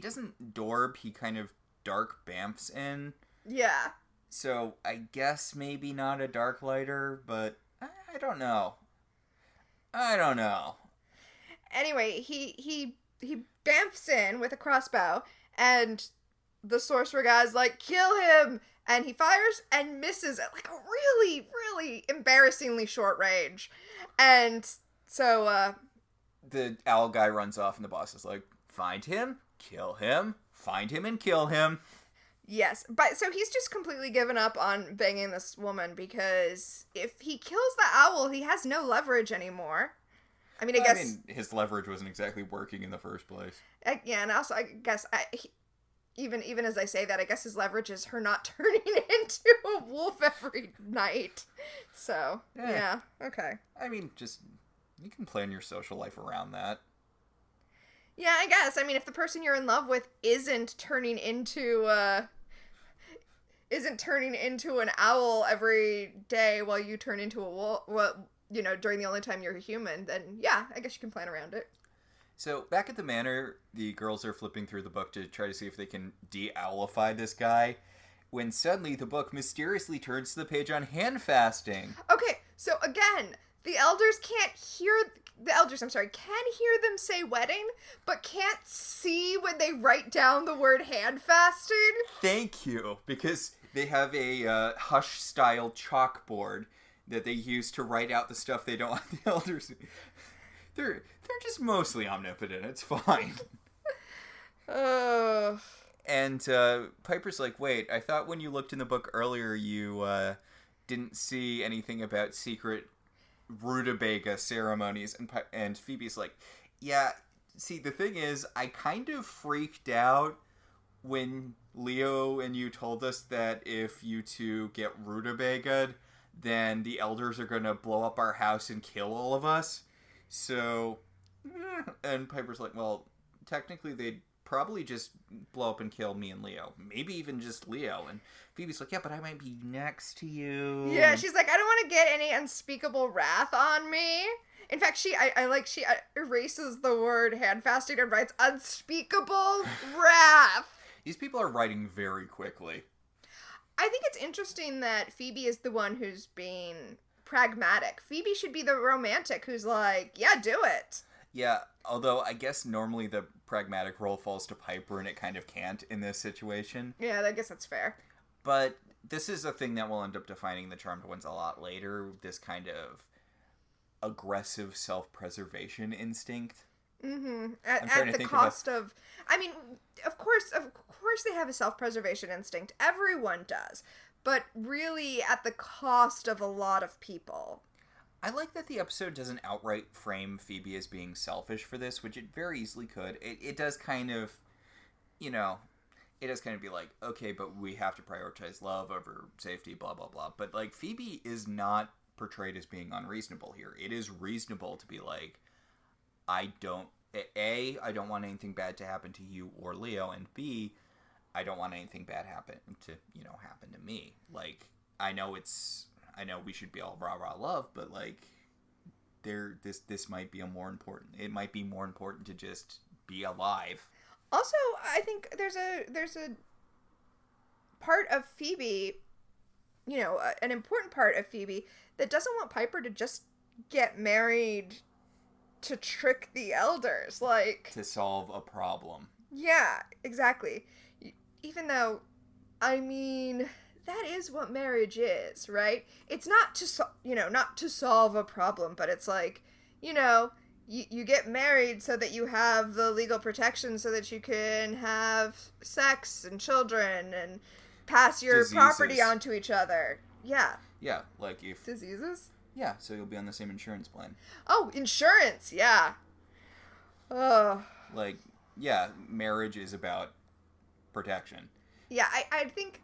doesn't dorb, he kind of dark bamfs in. Yeah. So I guess maybe not a Darklighter, but I don't know. Anyway, he bamfs in with a crossbow, and the sorcerer guy's like, kill him! And he fires and misses at like a really, really embarrassingly short range. And so, the owl guy runs off and the boss is like, find him, kill him, find him and kill him. yes. But so he's just completely given up on banging this woman because if he kills the owl, he has no leverage anymore. I mean, his leverage wasn't exactly working in the first place. Yeah, and also I guess even as I say that, I guess his leverage is her not turning into a wolf every night. So yeah, okay. I mean, just you can plan your social life around that. Yeah, I guess. I mean, if the person you're in love with isn't turning into an owl every day while you turn into a wolf, well, you know, during the only time you're a human, then yeah, I guess you can plan around it. So, back at the manor, the girls are flipping through the book to try to see if they can de-owlify this guy, when suddenly the book mysteriously turns to the page on hand fasting. Okay, so again, the elders can hear them say wedding, but can't see when they write down the word hand fasting. Thank you, because they have a Hush-style chalkboard that they use to write out the stuff they don't want the elders to. They're just mostly omnipotent. It's fine. And Piper's like, wait, I thought when you looked in the book earlier you didn't see anything about secret rutabaga ceremonies. And Phoebe's like, yeah, see, the thing is, I kind of freaked out when Leo and you told us that if you two get rutabaga, then the elders are going to blow up our house and kill all of us. So, and Piper's like, well, technically they'd probably just blow up and kill me and Leo. Maybe even just Leo. And Phoebe's like, yeah, but I might be next to you. Yeah, she's like, I don't want to get any unspeakable wrath on me. In fact, she erases the word hand fasting and writes unspeakable wrath. These people are writing very quickly. I think it's interesting that Phoebe is the one who's being pragmatic. Phoebe should be the romantic who's like, yeah, do it. Yeah, although I guess normally the pragmatic role falls to Piper and it kind of can't in this situation. Yeah, I guess that's fair. But this is a thing that will end up defining the Charmed Ones a lot later, this kind of aggressive self-preservation instinct. Mm-hmm. At the cost of... I mean, of course they have a self-preservation instinct. Everyone does. But really at the cost of a lot of people. I like that the episode doesn't outright frame Phoebe as being selfish for this, which it very easily could. It does kind of, you know, it does kind of be like, okay, but we have to prioritize love over safety, blah, blah, blah. But, like, Phoebe is not portrayed as being unreasonable here. It is reasonable to be like, I don't want anything bad to happen to you or Leo, and B, I don't want anything bad happen to me. Like, I know we should be all rah rah love, but like, this might be it might be more important to just be alive. Also, I think there's a part of Phoebe, you know, an important part of Phoebe that doesn't want Piper to just get married to trick the elders, like to solve a problem. Yeah, exactly. Even though, I mean, that is what marriage is, right? It's not to solve a problem, but it's like, you know, you get married so that you have the legal protection so that you can have sex and children and pass your property on to each other. Yeah. Yeah, like if... Diseases? Yeah, so you'll be on the same insurance plan. Oh, insurance, yeah. Oh. Like, yeah, marriage is about protection. Yeah, I think,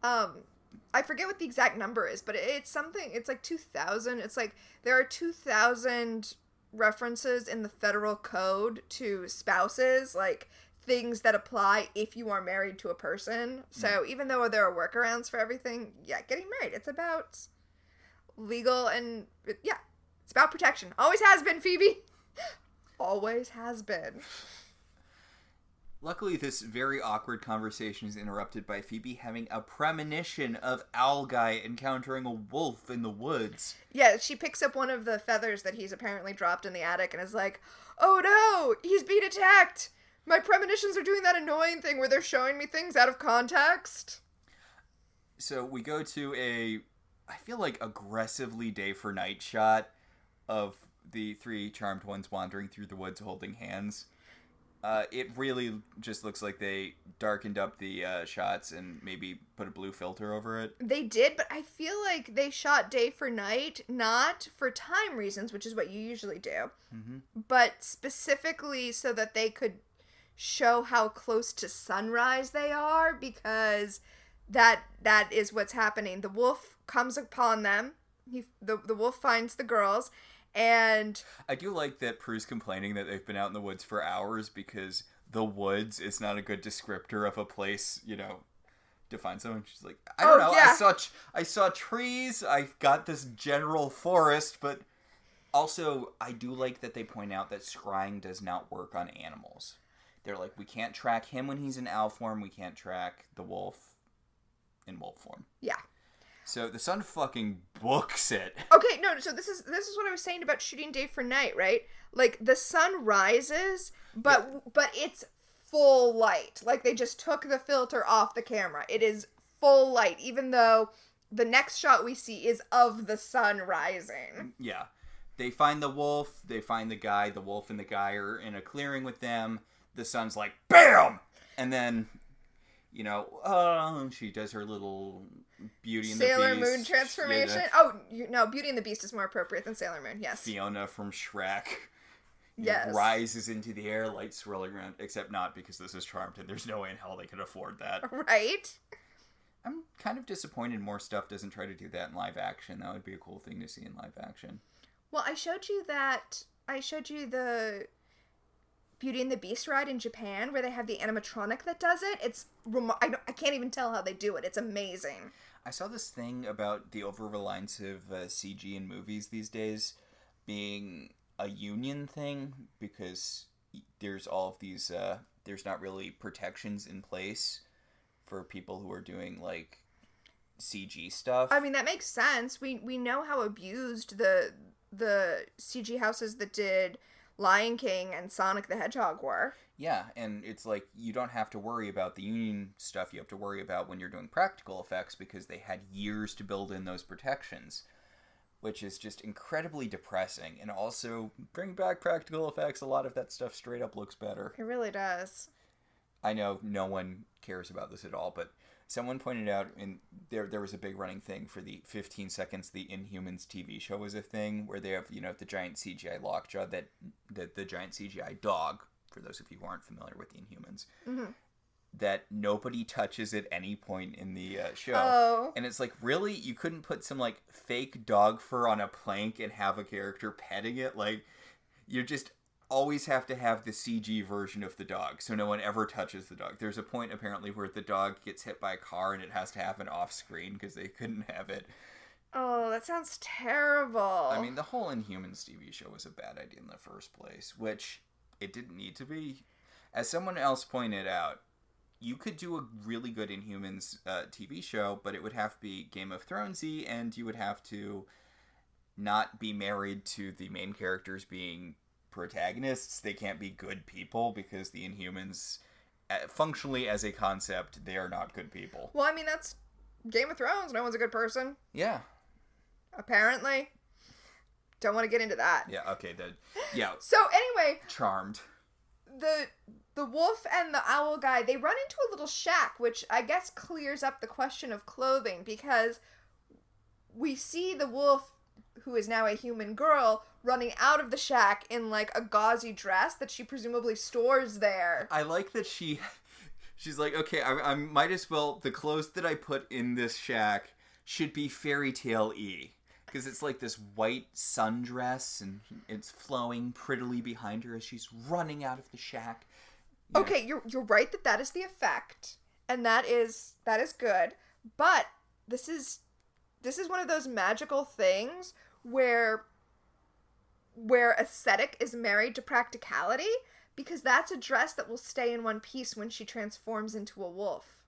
I forget what the exact number is, but it's something, it's like 2,000. It's like, there are 2,000 references in the federal code to spouses, like, things that apply if you are married to a person. So even though there are workarounds for everything, yeah, getting married, it's about legal and, yeah, it's about protection. Always has been, Phoebe. Always has been. Luckily, this very awkward conversation is interrupted by Phoebe having a premonition of Owl Guy encountering a wolf in the woods. Yeah, she picks up one of the feathers that he's apparently dropped in the attic and is like, oh no, he's being attacked My premonitions are doing that annoying thing where they're showing me things out of context. So we go to I feel like aggressively day for night shot of the three charmed ones wandering through the woods holding hands. It really just looks like they darkened up the shots and maybe put a blue filter over it. They did, but I feel like they shot day for night, not for time reasons, which is what you usually do, but specifically so that they could show how close to sunrise they are, because that is what's happening. The wolf comes upon them. The wolf finds the girls, and I do like that Prue's complaining that they've been out in the woods for hours because the woods is not a good descriptor of a place, to find someone. She's like, I don't know. Yeah. I saw trees. I got this general forest, but also I do like that they point out that scrying does not work on animals. They're like, we can't track him when he's in owl form. We can't track the wolf in wolf form. Yeah. So the sun fucking books it. Okay, no, so this is what I was saying about shooting day for night, right? Like, the sun rises, but it's full light. Like, they just took the filter off the camera. It is full light, even though the next shot we see is of the sun rising. Yeah. They find the wolf, they find the guy, the wolf and the guy are in a clearing with them. The sun's like, BAM! And then, she does her little Beauty and the Beast. Sailor Moon transformation? No, Beauty and the Beast is more appropriate than Sailor Moon, yes. Fiona from Shrek. Yes. Rises into the air, lights swirling around, except not because this is Charmed, and there's no way in hell they could afford that. Right? I'm kind of disappointed more stuff doesn't try to do that in live action. That would be a cool thing to see in live action. Well, I showed you the Beauty and the Beast ride in Japan, where they have the animatronic that does it. It's I can't even tell how they do it. It's amazing. I saw this thing about the over-reliance of CG in movies these days being a union thing, because there's all of these, there's not really protections in place for people who are doing, like, CG stuff. I mean, that makes sense. We know how abused the CG houses that did Lion King and Sonic the Hedgehog were. Yeah, and it's like, you don't have to worry about the union stuff you have to worry about when you're doing practical effects, because they had years to build in those protections, which is just incredibly depressing. And also, bring back practical effects, a lot of that stuff straight up looks better. It really does. I know no one cares about this at all, but someone pointed out, and there was a big running thing for the 15 seconds the Inhumans TV show was a thing, where they have, the giant CGI lockjaw, that the giant CGI dog, for those of you who aren't familiar with the Inhumans, that nobody touches at any point in the show. Oh. And it's like, really? You couldn't put some, like, fake dog fur on a plank and have a character petting it? Like, you just always have to have the CG version of the dog, so no one ever touches the dog. There's a point, apparently, where the dog gets hit by a car and it has to happen off-screen because they couldn't have it. Oh, that sounds terrible. I mean, the whole Inhumans TV show was a bad idea in the first place, which it didn't need to be. As someone else pointed out, you could do a really good Inhumans TV show, but it would have to be Game of Thronesy, and you would have to not be married to the main characters being protagonists. They can't be good people, because the Inhumans, functionally as a concept, they are not good people. Well, I mean, that's Game of Thrones. No one's a good person. Yeah. Apparently. Don't want to get into that. Yeah, okay, yeah. So, anyway. Charmed. The wolf and the owl guy, they run into a little shack, which I guess clears up the question of clothing, because we see the wolf, who is now a human girl, running out of the shack in, like, a gauzy dress that she presumably stores there. I like that she's like, okay, I might as well, the clothes that I put in this shack should be fairy tale-y. Because it's like this white sundress, and it's flowing prettily behind her as she's running out of the shack. Okay, you're right that is the effect, and that is good. But this is one of those magical things where aesthetic is married to practicality, because that's a dress that will stay in one piece when she transforms into a wolf.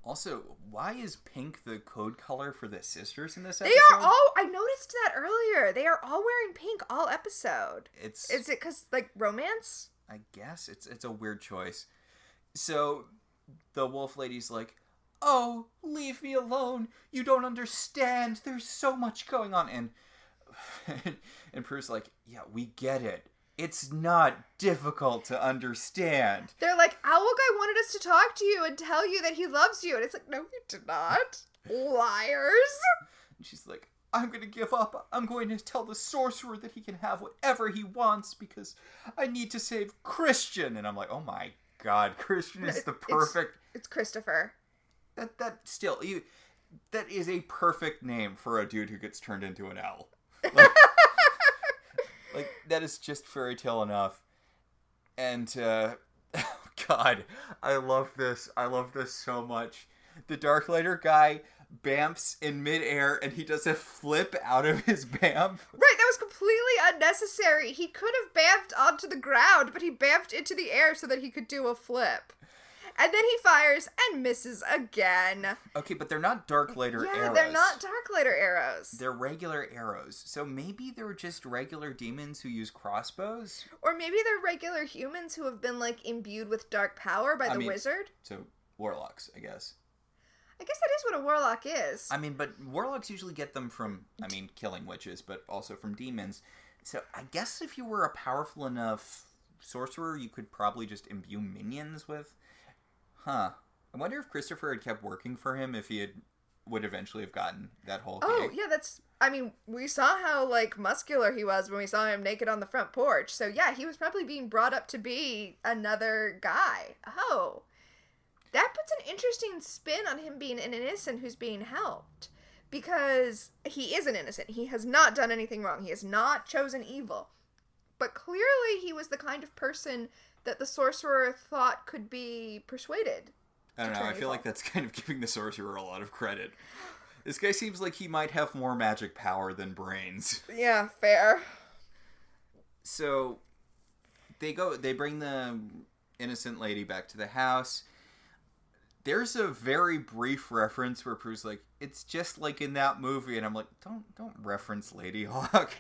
Also, why is pink the code color for the sisters in this They episode? are all, I noticed that earlier. They are all wearing pink all episode. Is it because, like, romance? I guess it's a weird choice. So the wolf lady's like, "Oh, leave me alone. You don't understand. There's so much going on." And and Prue's like, "Yeah, we get it. It's not difficult to understand." They're like, Owl Guy wanted us to talk to you and tell you that he loves you. And it's like, no, he did not. Liars. And she's like, "I'm going to give up. I'm going to tell the sorcerer that he can have whatever he wants because I need to save Christian." And I'm like, oh my god, Christian is the perfect... It's Christopher. That is a perfect name for a dude who gets turned into an owl. Like that is just fairy tale enough. And, oh god, I love this. I love this so much. The Darklighter guy bamfs in midair and he does a flip out of his bamf. Right, that was completely unnecessary. He could have bamfed onto the ground, but he bamfed into the air so that he could do a flip. And then he fires and misses again. Okay, but they're not Darklighter arrows. Yeah, they're not Darklighter arrows. They're regular arrows. So maybe they're just regular demons who use crossbows? Or maybe they're regular humans who have been, like, imbued with dark power by the wizard. So, warlocks, I guess. I guess that is what a warlock is. I mean, but warlocks usually get them from, killing witches, but also from demons. So I guess if you were a powerful enough sorcerer, you could probably just imbue minions with... Huh. I wonder if Christopher had kept working for him if he would eventually have gotten that whole gig. Oh, yeah, that's... I mean, we saw how, like, muscular he was when we saw him naked on the front porch. So, yeah, he was probably being brought up to be another guy. Oh. That puts an interesting spin on him being an innocent who's being helped. Because he is an innocent. He has not done anything wrong. He has not chosen evil. But clearly he was the kind of person that the sorcerer thought could be persuaded. I don't know. I feel like that's kind of giving the sorcerer a lot of credit. This guy seems like he might have more magic power than brains. Yeah, fair. So they bring the innocent lady back to the house. There's a very brief reference where Prue's like, "It's just like in that movie," and I'm like, don't reference Lady Hawk.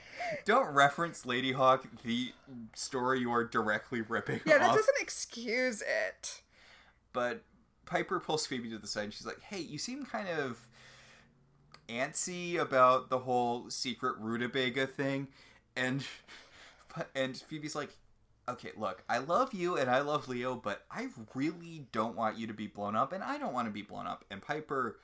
Don't reference Lady Hawk, the story you are directly ripping off. Yeah, that doesn't excuse it. But Piper pulls Phoebe to the side and she's like, "Hey, you seem kind of antsy about the whole secret rutabaga thing." And Phoebe's like, "Okay, look, I love you and I love Leo, but I really don't want you to be blown up, and I don't want to be blown up." And Piper,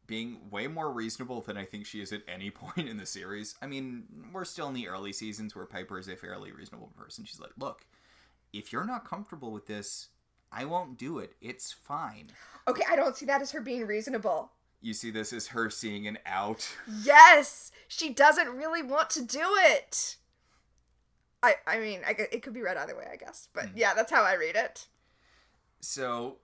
being way more reasonable than I think she is at any point in the series. I mean, we're still in the early seasons where Piper is a fairly reasonable person. She's like, "Look, if you're not comfortable with this, I won't do it. It's fine." Okay, I don't see that as her being reasonable. You see this as her seeing an out. Yes! She doesn't really want to do it! I mean, it could be read either way, I guess. But yeah, that's how I read it. So,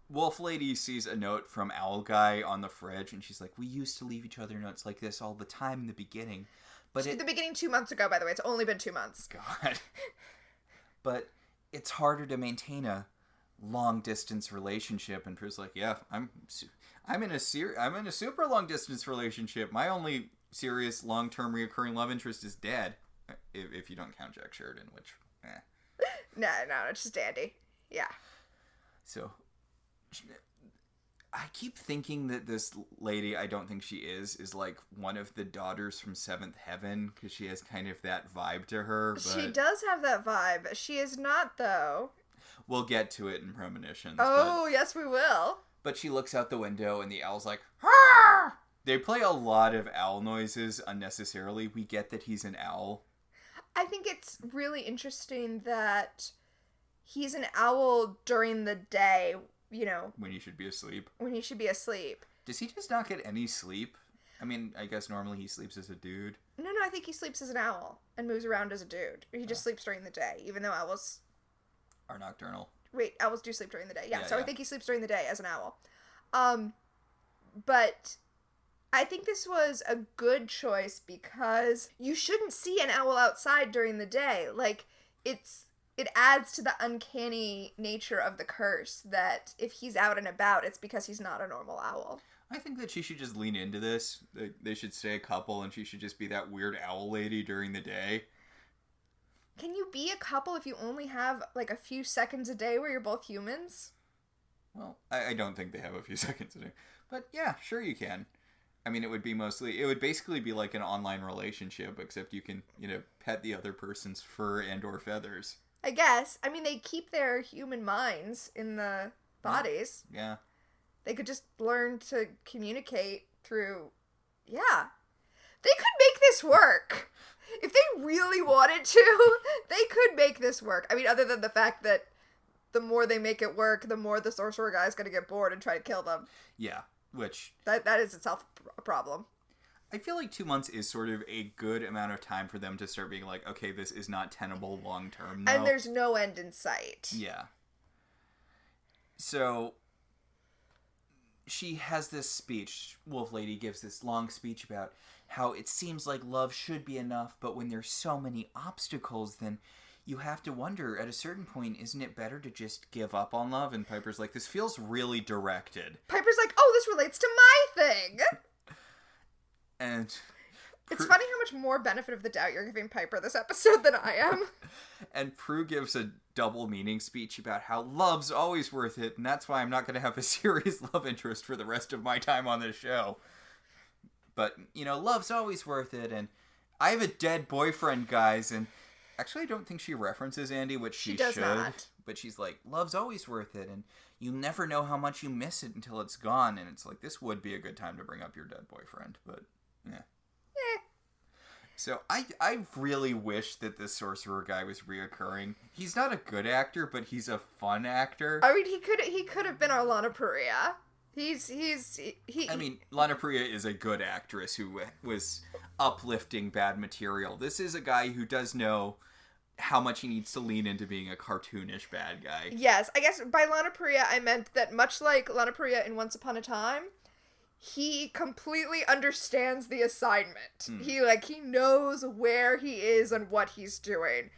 Wolf Lady sees a note from Owl Guy on the fridge, and she's like, "We used to leave each other notes like this all the time in the beginning. But the beginning 2 months ago, by the way. It's only been 2 months. God. But it's harder to maintain a long-distance relationship." And Prue's like, "Yeah, I'm in a super long-distance relationship. My only serious long-term reoccurring love interest is dead. If you don't count Jack Sheridan, which, No, it's just Andy. Yeah. So, I keep thinking that this lady, I don't think she is like one of the daughters from Seventh Heaven, because she has kind of that vibe to her. But she does have that vibe. She is not, though. We'll get to it in premonitions. Oh, yes, we will. But she looks out the window, and the owl's like, "Arr!" They play a lot of owl noises unnecessarily. We get that he's an owl. I think it's really interesting that he's an owl during the day, you know. When he should be asleep. Does he just not get any sleep? I mean, I guess normally he sleeps as a dude. No, I think he sleeps as an owl and moves around as a dude. He just sleeps during the day, even though owls are nocturnal. Wait, owls do sleep during the day. Yeah, yeah. I think he sleeps during the day as an owl. But I think this was a good choice because you shouldn't see an owl outside during the day. Like, it's it adds to the uncanny nature of the curse that if he's out and about, it's because he's not a normal owl. I think that she should just lean into this. They should stay a couple, and she should just be that weird owl lady during the day. Can you be a couple if you only have, like, a few seconds a day where you're both humans? Well, I don't think they have a few seconds a day. But yeah, sure you can. I mean, it would basically be like an online relationship, except you can, pet the other person's fur and or feathers. I guess. I mean, they keep their human minds in the bodies. Yeah. They could just learn to communicate through... Yeah. They could make this work. If they really wanted to, they could make this work. I mean, other than the fact that the more they make it work, the more the sorcerer guy's going to get bored and try to kill them. Yeah, which... That is itself a problem. I feel like 2 months is sort of a good amount of time for them to start being like, okay, this is not tenable long term now. And there's no end in sight. Yeah. So... she has this speech. Wolf Lady gives this long speech about how it seems like love should be enough, but when there's so many obstacles, then you have to wonder, at a certain point, isn't it better to just give up on love? And Piper's like, this feels really directed. Piper's like, oh, this relates to my thing! And... it's funny how much more benefit of the doubt you're giving Piper this episode than I am. And Prue gives a double meaning speech about how love's always worth it, and that's why I'm not going to have a serious love interest for the rest of my time on this show. But, love's always worth it, and I have a dead boyfriend, guys, and actually I don't think she references Andy, which she does should. Not. But she's like, love's always worth it, and you never know how much you miss it until it's gone, and it's like, this would be a good time to bring up your dead boyfriend, but, yeah. So I really wish that this sorcerer guy was reoccurring. He's not a good actor, but he's a fun actor. I mean, he could have been our Lana Parrilla. I mean, Lana Parrilla is a good actress who was uplifting bad material. This is a guy who does know how much he needs to lean into being a cartoonish bad guy. Yes, I guess by Lana Parrilla I meant that much like Lana Parrilla in Once Upon a Time, he completely understands the assignment. He knows where he is and what he's doing.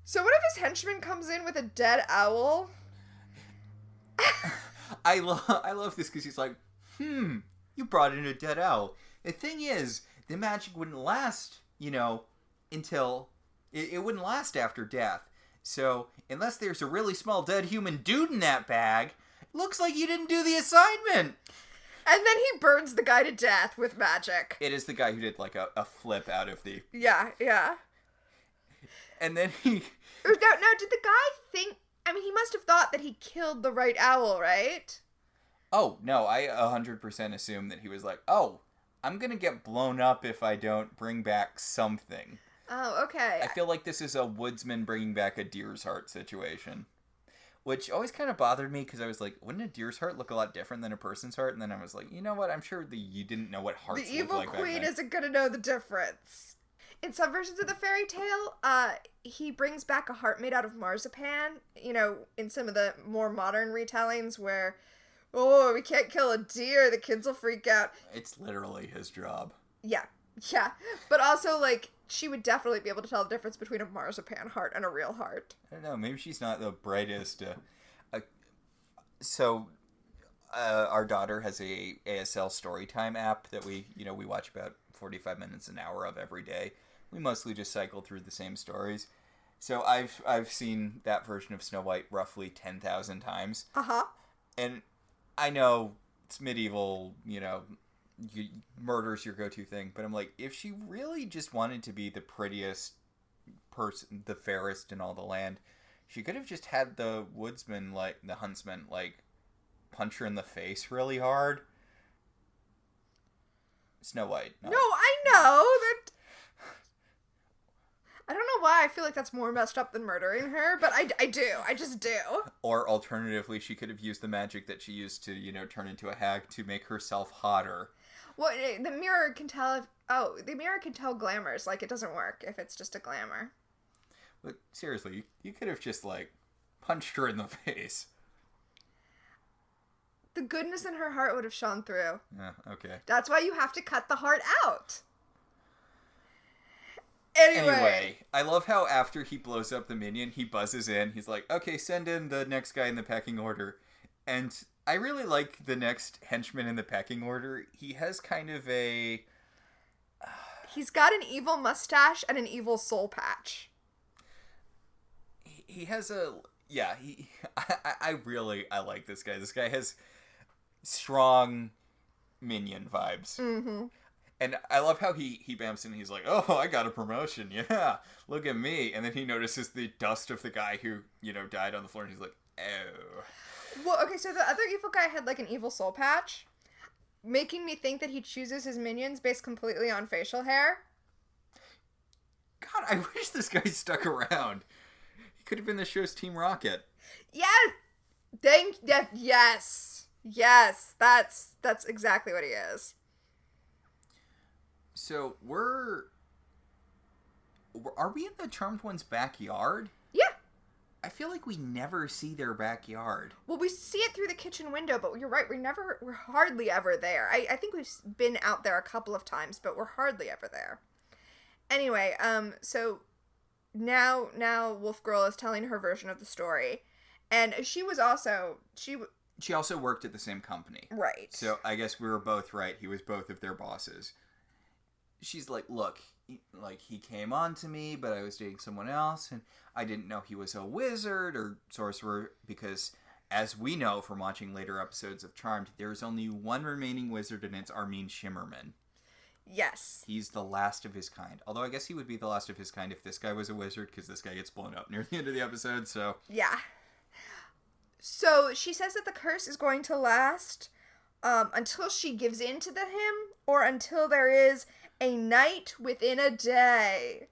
So what if his henchman comes in with a dead owl? I love this because he's like, you brought in a dead owl. The thing is, the magic wouldn't last, until... It wouldn't last after death. So, unless there's a really small dead human dude in that bag, looks like you didn't do the assignment! And then he burns the guy to death with magic. It is the guy who did, a flip out of the... Yeah. And then he... Now, did the guy think... I mean, he must have thought that he killed the right owl, right? Oh, no, I 100% assume that he was like, oh, I'm gonna get blown up if I don't bring back something. Oh, okay. I feel like this is a woodsman bringing back a deer's heart situation. Which always kind of bothered me, because I was like, wouldn't a deer's heart look a lot different than a person's heart? And then I was like, you know what? I'm sure you didn't know what hearts look like back then. The evil queen isn't going to know the difference. In some versions of the fairy tale, he brings back a heart made out of marzipan. In some of the more modern retellings where, oh, we can't kill a deer, the kids will freak out. It's literally his job. Yeah. But also, she would definitely be able to tell the difference between a marzipan heart and a real heart. I don't know. Maybe she's not the brightest. Our daughter has a ASL Storytime app that we watch about 45 minutes an hour of every day. We mostly just cycle through the same stories. So I've seen that version of Snow White roughly 10,000 times. Uh-huh. And I know it's medieval, murder's your go-to thing, but I'm like, if she really just wanted to be the prettiest person, the fairest in all the land, she could have just had the woodsman, the huntsman, punch her in the face really hard. Snow White. No, I know that. I don't know why I feel like that's more messed up than murdering her, but I do. I just do. Or alternatively, she could have used the magic that she used to, turn into a hag to make herself hotter. Well, the mirror can tell the mirror can tell glamours. It doesn't work if it's just a glamour. But seriously, you could have just, punched her in the face. The goodness in her heart would have shone through. Yeah, okay. That's why you have to cut the heart out. Anyway. I love how after he blows up the minion, he buzzes in. He's like, okay, send in the next guy in the pecking order. And I really like the next henchman in the pecking order. He has kind of a... He's got an evil mustache and an evil soul patch. He has a... Yeah, I like this guy. This guy has strong minion vibes. Mm-hmm. And I love how he bamps in and he's like, oh, I got a promotion. Yeah, look at me. And then he notices the dust of the guy who, died on the floor. And he's like, oh. Well, okay, so the other evil guy had, like, an evil soul patch, making me think that he chooses his minions based completely on facial hair. God, I wish this guy stuck around. He could have been the show's Team Rocket. Yes! Yes! Yes, that's exactly what he is. So, are we in the Charmed One's backyard? Yeah. I feel like we never see their backyard. Well, we see it through the kitchen window, but you're right, we're hardly ever there. I think we've been out there a couple of times, but we're hardly ever there. Anyway, so now Wolf Girl is telling her version of the story, and she also worked at the same company. Right. So I guess we were both right. He was both of their bosses. She's like, look, he came on to me, but I was dating someone else, and I didn't know he was a wizard or sorcerer, because as we know from watching later episodes of Charmed, there's only one remaining wizard, and it's Armin Shimmerman. Yes. He's the last of his kind. Although I guess he would be the last of his kind if this guy was a wizard, because this guy gets blown up near the end of the episode, so... Yeah. So she says that the curse is going to last until she gives in to him, or until there is a night within a day.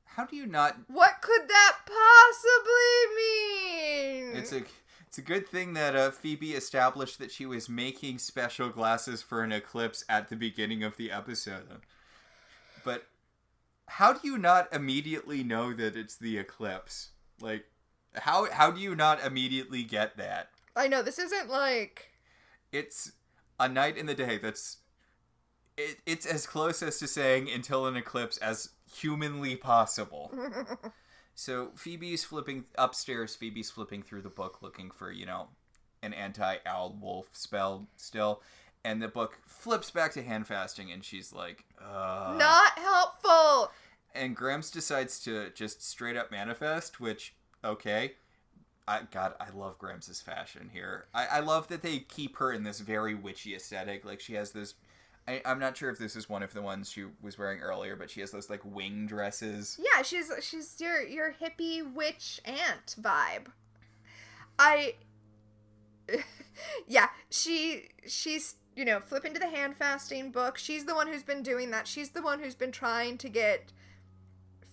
How do you not... What could that possibly mean? It's a good thing that Phoebe established that she was making special glasses for an eclipse at the beginning of the episode. But how do you not immediately know that it's the eclipse? Like, how do you not immediately get that? I know, this isn't like... It's a night in the day that's... It's as close as to saying until an eclipse as humanly possible. So Phoebe's flipping through the book looking for, an anti-owl wolf spell still. And the book flips back to hand fasting and she's like, not helpful! And Gramps decides to just straight up manifest, which, okay. I love Gramps' fashion here. I love that they keep her in this very witchy aesthetic. Like, she has this... I'm not sure if this is one of the ones she was wearing earlier, but she has those, like, wing dresses. Yeah, she's your hippie witch aunt vibe. Yeah, she's, flipping to the hand fasting book. She's the one who's been doing that. She's the one who's been trying to get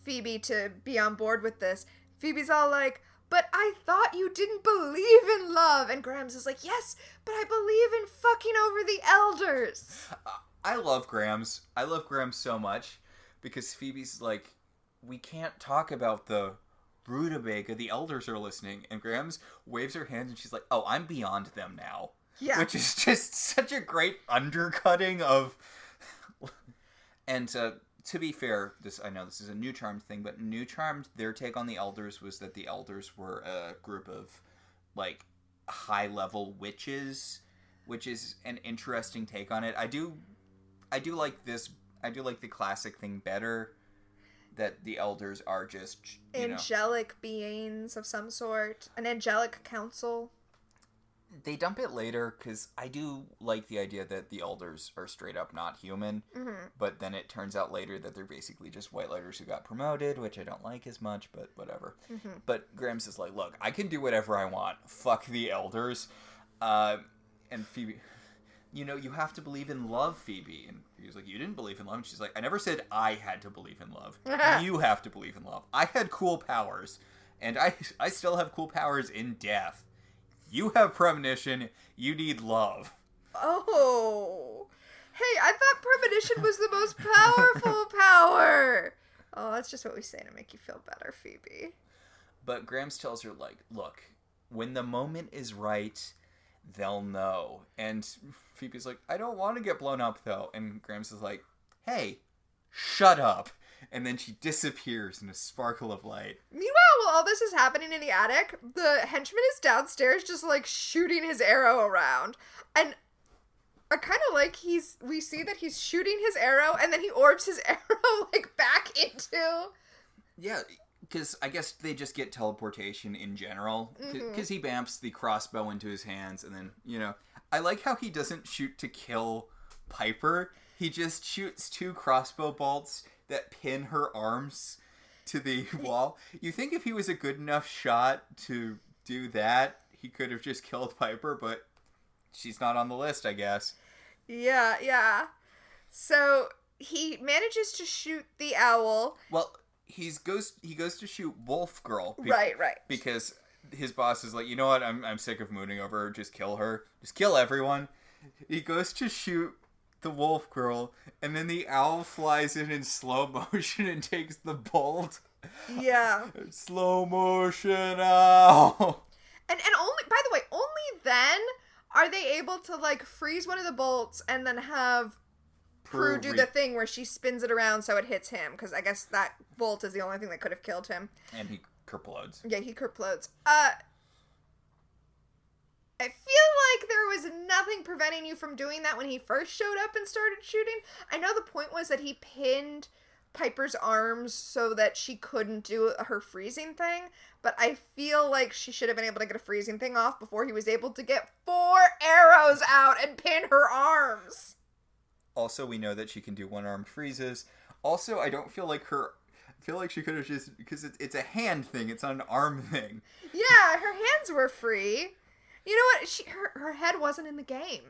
Phoebe to be on board with this. Phoebe's all like, but I thought you didn't believe in love. And Grams is like, yes, but I believe in fucking over the elders. I love Grams. I love Grams so much because Phoebe's like, we can't talk about the rutabaga. The elders are listening. And Grams waves her hand and she's like, oh, I'm beyond them now. Yeah. Which is just such a great undercutting of... And to be fair, I know this is a New Charmed thing, but New Charmed, their take on the elders was that the elders were a group of, like, high-level witches, which is an interesting take on it. I do like this. I do like the classic thing better, that the elders are just, angelic beings of some sort. An angelic council. They dump it later, because I do like the idea that the elders are straight up not human, but then it turns out later that they're basically just whitelighters who got promoted, which I don't like as much, but whatever. But Grams is like, look, I can do whatever I want. Fuck the elders. And Phoebe, you have to believe in love, Phoebe. And he's like, you didn't believe in love? And she's like, I never said I had to believe in love. You have to believe in love. I had cool powers, and I still have cool powers in death. You have premonition. You need love. Oh. Hey, I thought premonition was the most powerful power. Oh, that's just what we say to make you feel better, Phoebe. But Grams tells her, like, look, when the moment is right, they'll know. And Phoebe's like, I don't want to get blown up, though. And Grams is like, hey, shut up. and then she disappears in a sparkle of light. Meanwhile, while all this is happening in the attic, the henchman is downstairs just, like, shooting his arrow around. And I kind of like we see that he's shooting his arrow, and then he orbs his arrow, like, back into... Yeah, because I guess they just get teleportation in general. Because he bamps the crossbow into his hands, and then, you know... I like how he doesn't shoot to kill Piper. He just shoots 2 crossbow bolts that pin her arms to the wall. You think if he was a good enough shot to do that, he could have just killed Piper, but she's not on the list, I guess. Yeah. So he manages to shoot the owl. Well, he goes to shoot Wolf Girl. Right. Because his boss is like, you know what, I'm sick of mooning over her, just kill her. Just kill everyone. He goes to shoot the Wolf Girl, and then the owl flies in slow motion and takes the bolt. Yeah. Slow motion owl. And only, by the way, only then are they able to, like, freeze one of the bolts and then have Prue do the thing where she spins it around so it hits him, because I guess that bolt is the only thing that could have killed him. And he kerplodes. Yeah, he kerplodes. I feel like there was nothing preventing you from doing that when he first showed up and started shooting. I know the point was that he pinned Piper's arms so that she couldn't do her freezing thing, but I feel like she should have been able to get a freezing thing off before he was able to get 4 arrows out and pin her arms. Also, we know that she can do one-armed freezes. Also, I don't feel like I feel like she could have just... Because it's a hand thing, it's not an arm thing. Yeah, her hands were free. You know what? Her head wasn't in the game.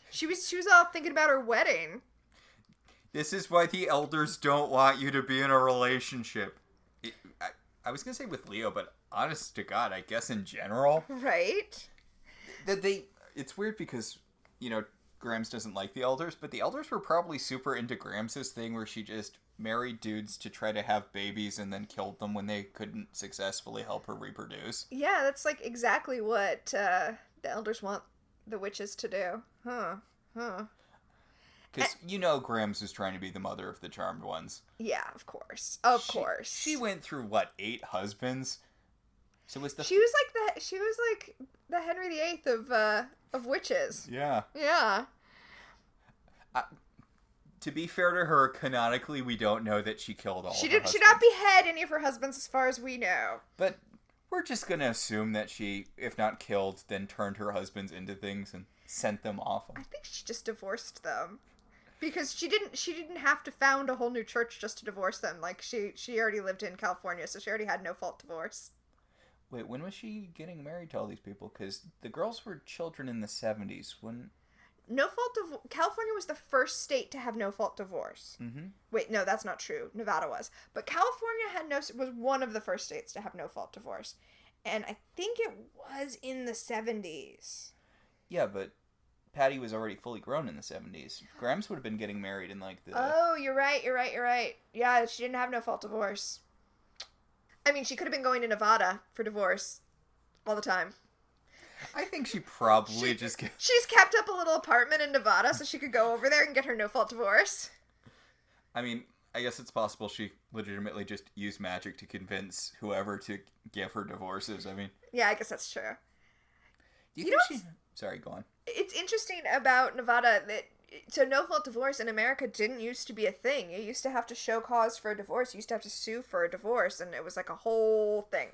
She was all thinking about her wedding. This is why the elders don't want you to be in a relationship. I was going to say with Leo, but honest to God, I guess in general. Right? It's weird because, you know, Grams doesn't like the elders, but the elders were probably super into Grams's thing where she just married dudes to try to have babies and then killed them when they couldn't successfully help her reproduce. Yeah, that's like exactly what the elders want the witches to do. Huh. Because you know Grams was trying to be the mother of the charmed ones. Yeah, of course. Of course. She went through, 8 husbands? So was the... She was like the Henry VIII of witches. Yeah. Yeah. To be fair to her, canonically, we don't know that she killed all of her husbands. She did not behead any of her husbands as far as we know. But we're just going to assume that she, if not killed, then turned her husbands into things and sent them off. I think she just divorced them. Because she didn't have to found a whole new church just to divorce them. Like, she already lived in California, so she already had no-fault divorce. Wait, when was she getting married to all these people? Because the girls were children in the 70s. California was the first state to have no-fault divorce. Mm-hmm. Wait, no, that's not true. Nevada was. But California was one of the first states to have no-fault divorce. And I think it was in the 70s. Yeah, but Patty was already fully grown in the 70s. Grams would have been getting married in, the... Oh, you're right. Yeah, she didn't have no-fault divorce. I mean, she could have been going to Nevada for divorce all the time. I think she probably She's kept up a little apartment in Nevada so she could go over there and get her no-fault divorce. I mean, I guess it's possible she legitimately just used magic to convince whoever to give her divorces. I mean... Yeah, I guess that's true. Do you think Sorry, go on. It's interesting about Nevada that... So no-fault divorce in America didn't used to be a thing. You used to have to show cause for a divorce. You used to have to sue for a divorce, and it was like a whole thing.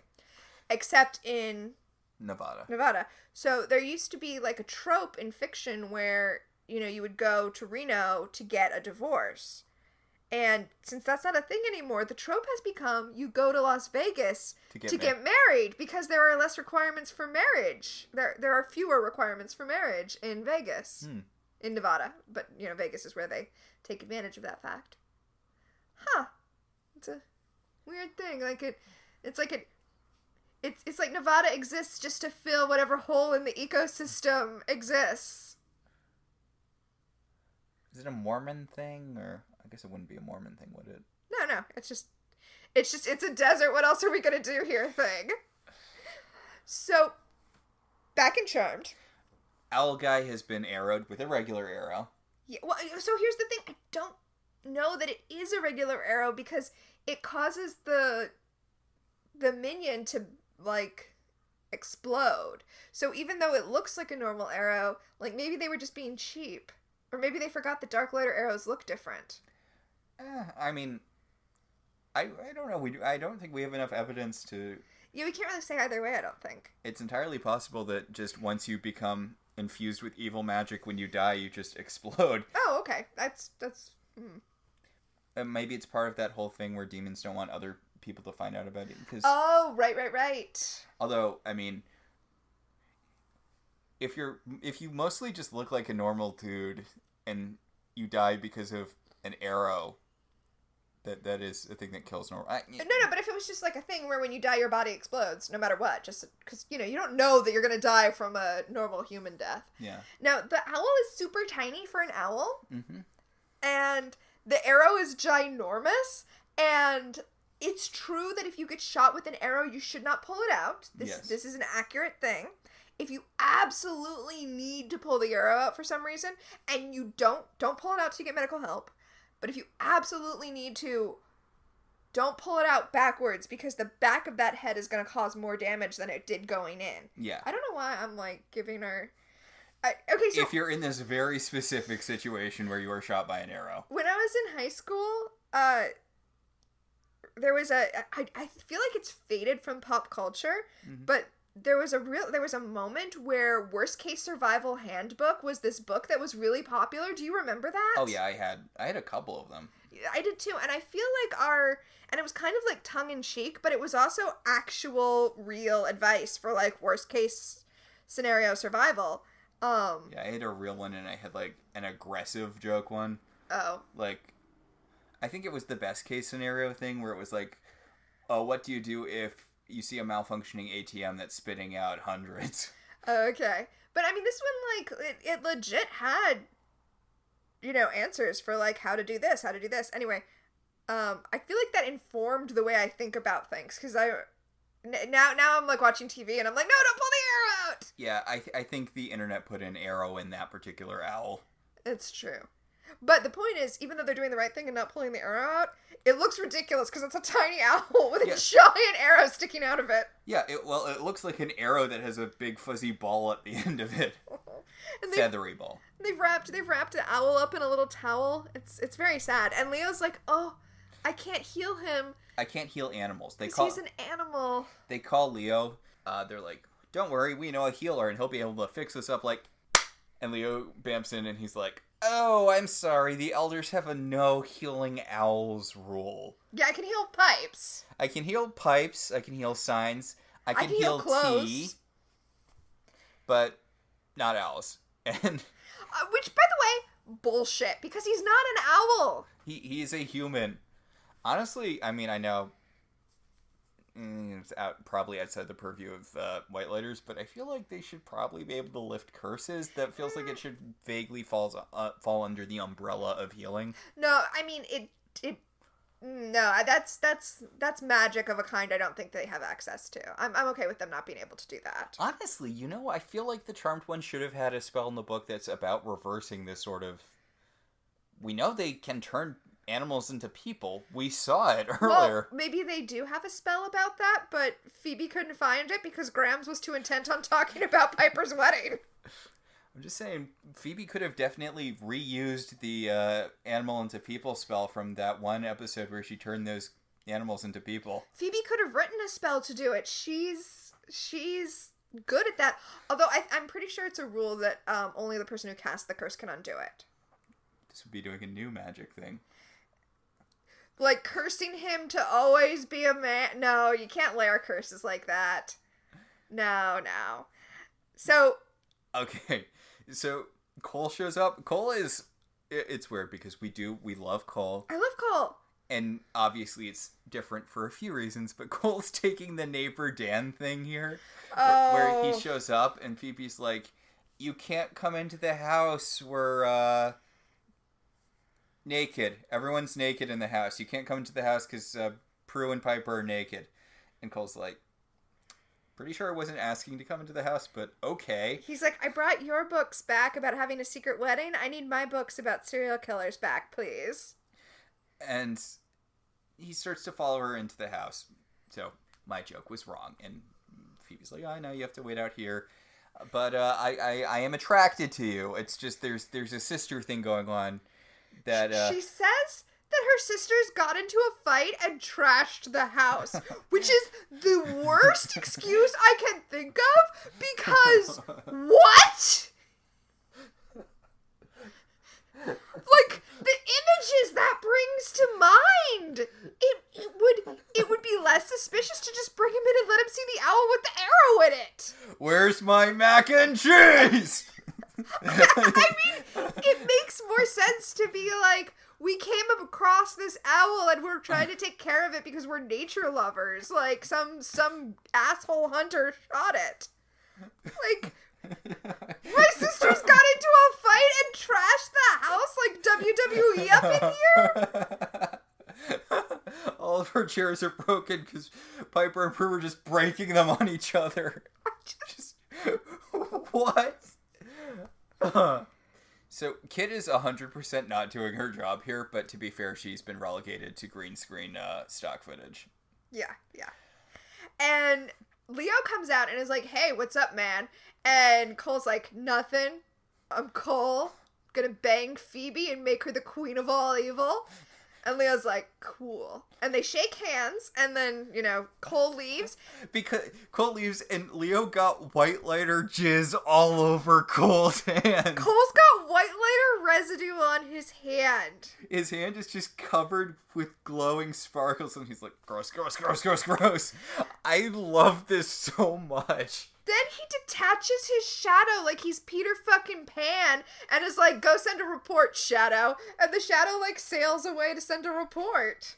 Except in... Nevada. So there used to be like a trope in fiction where, you know, you would go to Reno to get a divorce. And since that's not a thing anymore, the trope has become you go to Las Vegas to get married because there are less requirements for marriage. There are fewer requirements for marriage in Vegas. In Nevada. But, you know, Vegas is where they take advantage of that fact. Huh. It's a weird thing. It's like Nevada exists just to fill whatever hole in the ecosystem exists. Is it a Mormon thing? Or I guess it wouldn't be a Mormon thing, would it? No. It's a desert. What else are we going to do here thing? So, back in Charmed. Owl Guy has been arrowed with a regular arrow. Yeah, well, so here's the thing. I don't know that it is a regular arrow because it causes the minion to, like, explode. So even though it looks like a normal arrow, like, maybe they were just being cheap. Or maybe they forgot that dark lighter arrows look different. I mean, I don't know. I don't think we have enough evidence to... Yeah, we can't really say either way, I don't think. It's entirely possible that just once you become infused with evil magic, when you die, you just explode. Oh, okay. That's... Maybe it's part of that whole thing where demons don't want other people to find out about it. Cause, oh, right. Although, I mean, if you mostly just look like a normal dude and you die because of an arrow, that is a thing that kills normal. No, but if it was just like a thing where when you die your body explodes, no matter what, just because, you don't know that you're going to die from a normal human death. Yeah. Now, the owl is super tiny for an owl, mm-hmm. and the arrow is ginormous, and it's true that if you get shot with an arrow, you should not pull it out. This is an accurate thing. If you absolutely need to pull the arrow out for some reason, and you don't pull it out till you get medical help. But if you absolutely need to, don't pull it out backwards because the back of that head is going to cause more damage than it did going in. Yeah. I don't know why I'm, like, giving her... okay, so... If you're in this very specific situation where you are shot by an arrow. When I was in high school, there was I feel like it's faded from pop culture, mm-hmm. but there was a moment where Worst Case Survival Handbook was this book that was really popular. Do you remember that? Oh yeah, I had a couple of them. I did too, and I feel like and it was kind of like tongue in cheek, but it was also actual real advice for, like, worst case scenario survival. Yeah, I had a real one, and I had, like, an aggressive joke one. Oh. Like, I think it was the best case scenario thing where it was like, oh, what do you do if you see a malfunctioning ATM that's spitting out hundreds? Okay. But, I mean, this one, like, it legit had, answers for, like, how to do this. Anyway, I feel like that informed the way I think about things, because now I'm, like, watching TV, and I'm like, no, don't pull the arrow out! Yeah, I think the internet put an arrow in that particular owl. It's true. But the point is, even though they're doing the right thing and not pulling the arrow out, it looks ridiculous because it's a tiny owl with a giant arrow sticking out of it. Yeah, it looks like an arrow that has a big fuzzy ball at the end of it. And feathery ball. They've wrapped the owl up in a little towel. It's very sad. And Leo's like, oh, I can't heal him. I can't heal animals. He's an animal. They call Leo. They're like, don't worry, we know a healer and he'll be able to fix us up. Like, and Leo bamps in and he's like, oh, I'm sorry. The elders have a no healing owls rule. Yeah, I can heal pipes. I can heal pipes. I can heal signs. I can heal clothes. tea. But not owls. And which, by the way, bullshit. Because he's not an owl. He's a human. Honestly, I mean, I know it's probably outside the purview of white lighters, but I feel like they should probably be able to lift curses. That feels like it should vaguely fall under the umbrella of healing. No, I mean no, that's magic of a kind I don't think they have access to. I'm okay with them not being able to do that. Honestly, I feel like the Charmed One should have had a spell in the book that's about reversing this sort of... We know they can turn animals into people. We saw it earlier. Well, maybe they do have a spell about that, but Phoebe couldn't find it because Grams was too intent on talking about Piper's wedding. I'm just saying, Phoebe could have definitely reused the animal into people spell from that one episode where she turned those animals into people. Phoebe could have written a spell to do it. She's good at that. Although I'm pretty sure it's a rule that only the person who casts the curse can undo it. This would be doing a new magic thing. Like cursing him to always be a man. No, you can't layer curses like that. No. So... Okay, so Cole shows up. Cole is... It's weird because we love Cole. I love Cole. And obviously it's different for a few reasons, but Cole's taking the neighbor Dan thing here. Oh. Where he shows up and Phoebe's like, you can't come into the house. We're, naked. Everyone's naked in the house. You can't come into the house because Prue and Piper are naked. And Cole's like, pretty sure I wasn't asking to come into the house, but okay. He's like, I brought your books back about having a secret wedding. I need my books about serial killers back, please. And he starts to follow her into the house. So my joke was wrong. And Phoebe's like, I know you have to wait out here. But I am attracted to you. It's just there's a sister thing going on that she says that her sisters got into a fight and trashed the house, which is the worst excuse I can think of, because what? Like, the images that brings to mind, it would be less suspicious to just bring him in and let him see the owl with the arrow in it. Where's my mac and cheese? I mean, it makes more sense to be like, we came across this owl and we're trying to take care of it because we're nature lovers. Like, some asshole hunter shot it. Like, my sisters got into a fight and trashed the house like WWE up in here? All of her chairs are broken because Piper and Prue were just breaking them on each other. Just, what? So Kit is 100% not doing her job here, but to be fair, she's been relegated to green screen stock footage. Yeah. And Leo comes out and is like, hey, what's up, man? And Cole's like, nothing. I'm Cole. Gonna bang Phoebe and make her the queen of all evil. And Leo's like, cool. And they shake hands, and then, Cole leaves. Because Cole leaves, and Leo got white lighter jizz all over Cole's hand. Cole's got white lighter residue on his hand. His hand is just covered with glowing sparkles, and he's like, gross, gross, gross, gross, gross. I love this so much. Then he detaches his shadow like he's Peter fucking Pan and is like, go send a report, Shadow. And the shadow, sails away to send a report.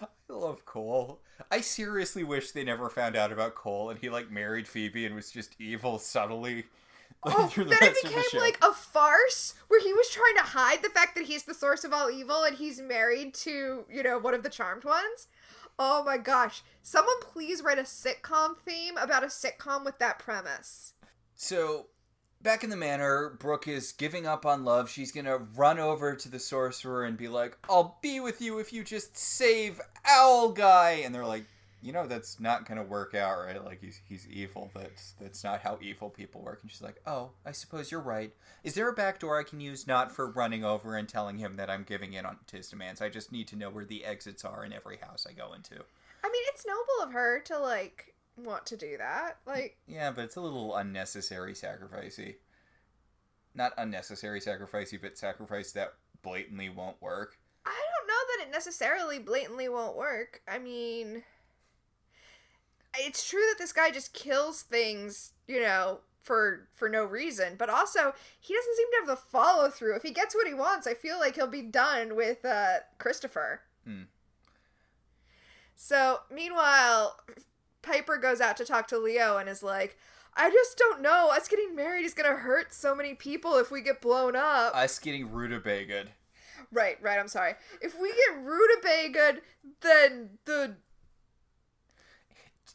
I love Cole. I seriously wish they never found out about Cole and he, married Phoebe and was just evil subtly. Then it became, a farce where he was trying to hide the fact that he's the source of all evil and he's married to, one of the charmed ones. Oh my gosh. Someone please write a sitcom theme about a sitcom with that premise. So, back in the manor, Brooke is giving up on love. She's gonna run over to the sorcerer and be like, I'll be with you if you just save Owl Guy. And they're like, that's not gonna work out, right? He's evil. That's not how evil people work. And she's like, oh, I suppose you're right. Is there a back door I can use, not for running over and telling him that I'm giving in on to his demands? I just need to know where the exits are in every house I go into. I mean, it's noble of her to, want to do that. Yeah, but it's a little unnecessary sacrificey. Not unnecessary sacrificey, but sacrifice that blatantly won't work. I don't know that it necessarily blatantly won't work. I mean, it's true that this guy just kills things, for no reason, but also he doesn't seem to have the follow through. If he gets what he wants, I feel like he'll be done with Christopher. So meanwhile, Piper goes out to talk to Leo and is like, I just don't know, us getting married is gonna hurt so many people if we get blown up. Us getting rutabaga. Right, I'm sorry. If we get rutabaga, then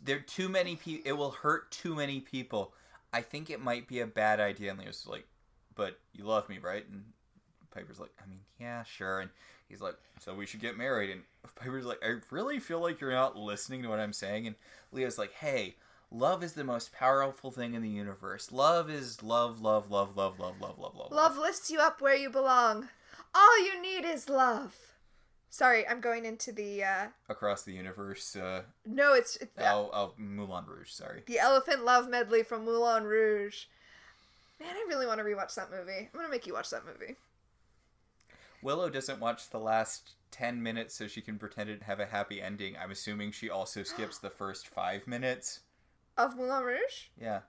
there are too many people. It will hurt too many people. I think it might be a bad idea. And Leo's like, but you love me, right? And Piper's like, I mean, yeah, sure. And he's like, so we should get married. And Piper's like, I really feel like you're not listening to what I'm saying. And Leo's like, hey, love is the most powerful thing in the universe. Love is love, love, love, love, love, love, love, love. Love lifts you up where you belong. All you need is love. Sorry, I'm going into the, Across the universe, No, it's Moulin Rouge, sorry. The Elephant Love Medley from Moulin Rouge. Man, I really want to rewatch that movie. I'm gonna make you watch that movie. Willow doesn't watch the last 10 minutes so she can pretend to have a happy ending. I'm assuming she also skips the first 5 minutes. Of Moulin Rouge? Yeah.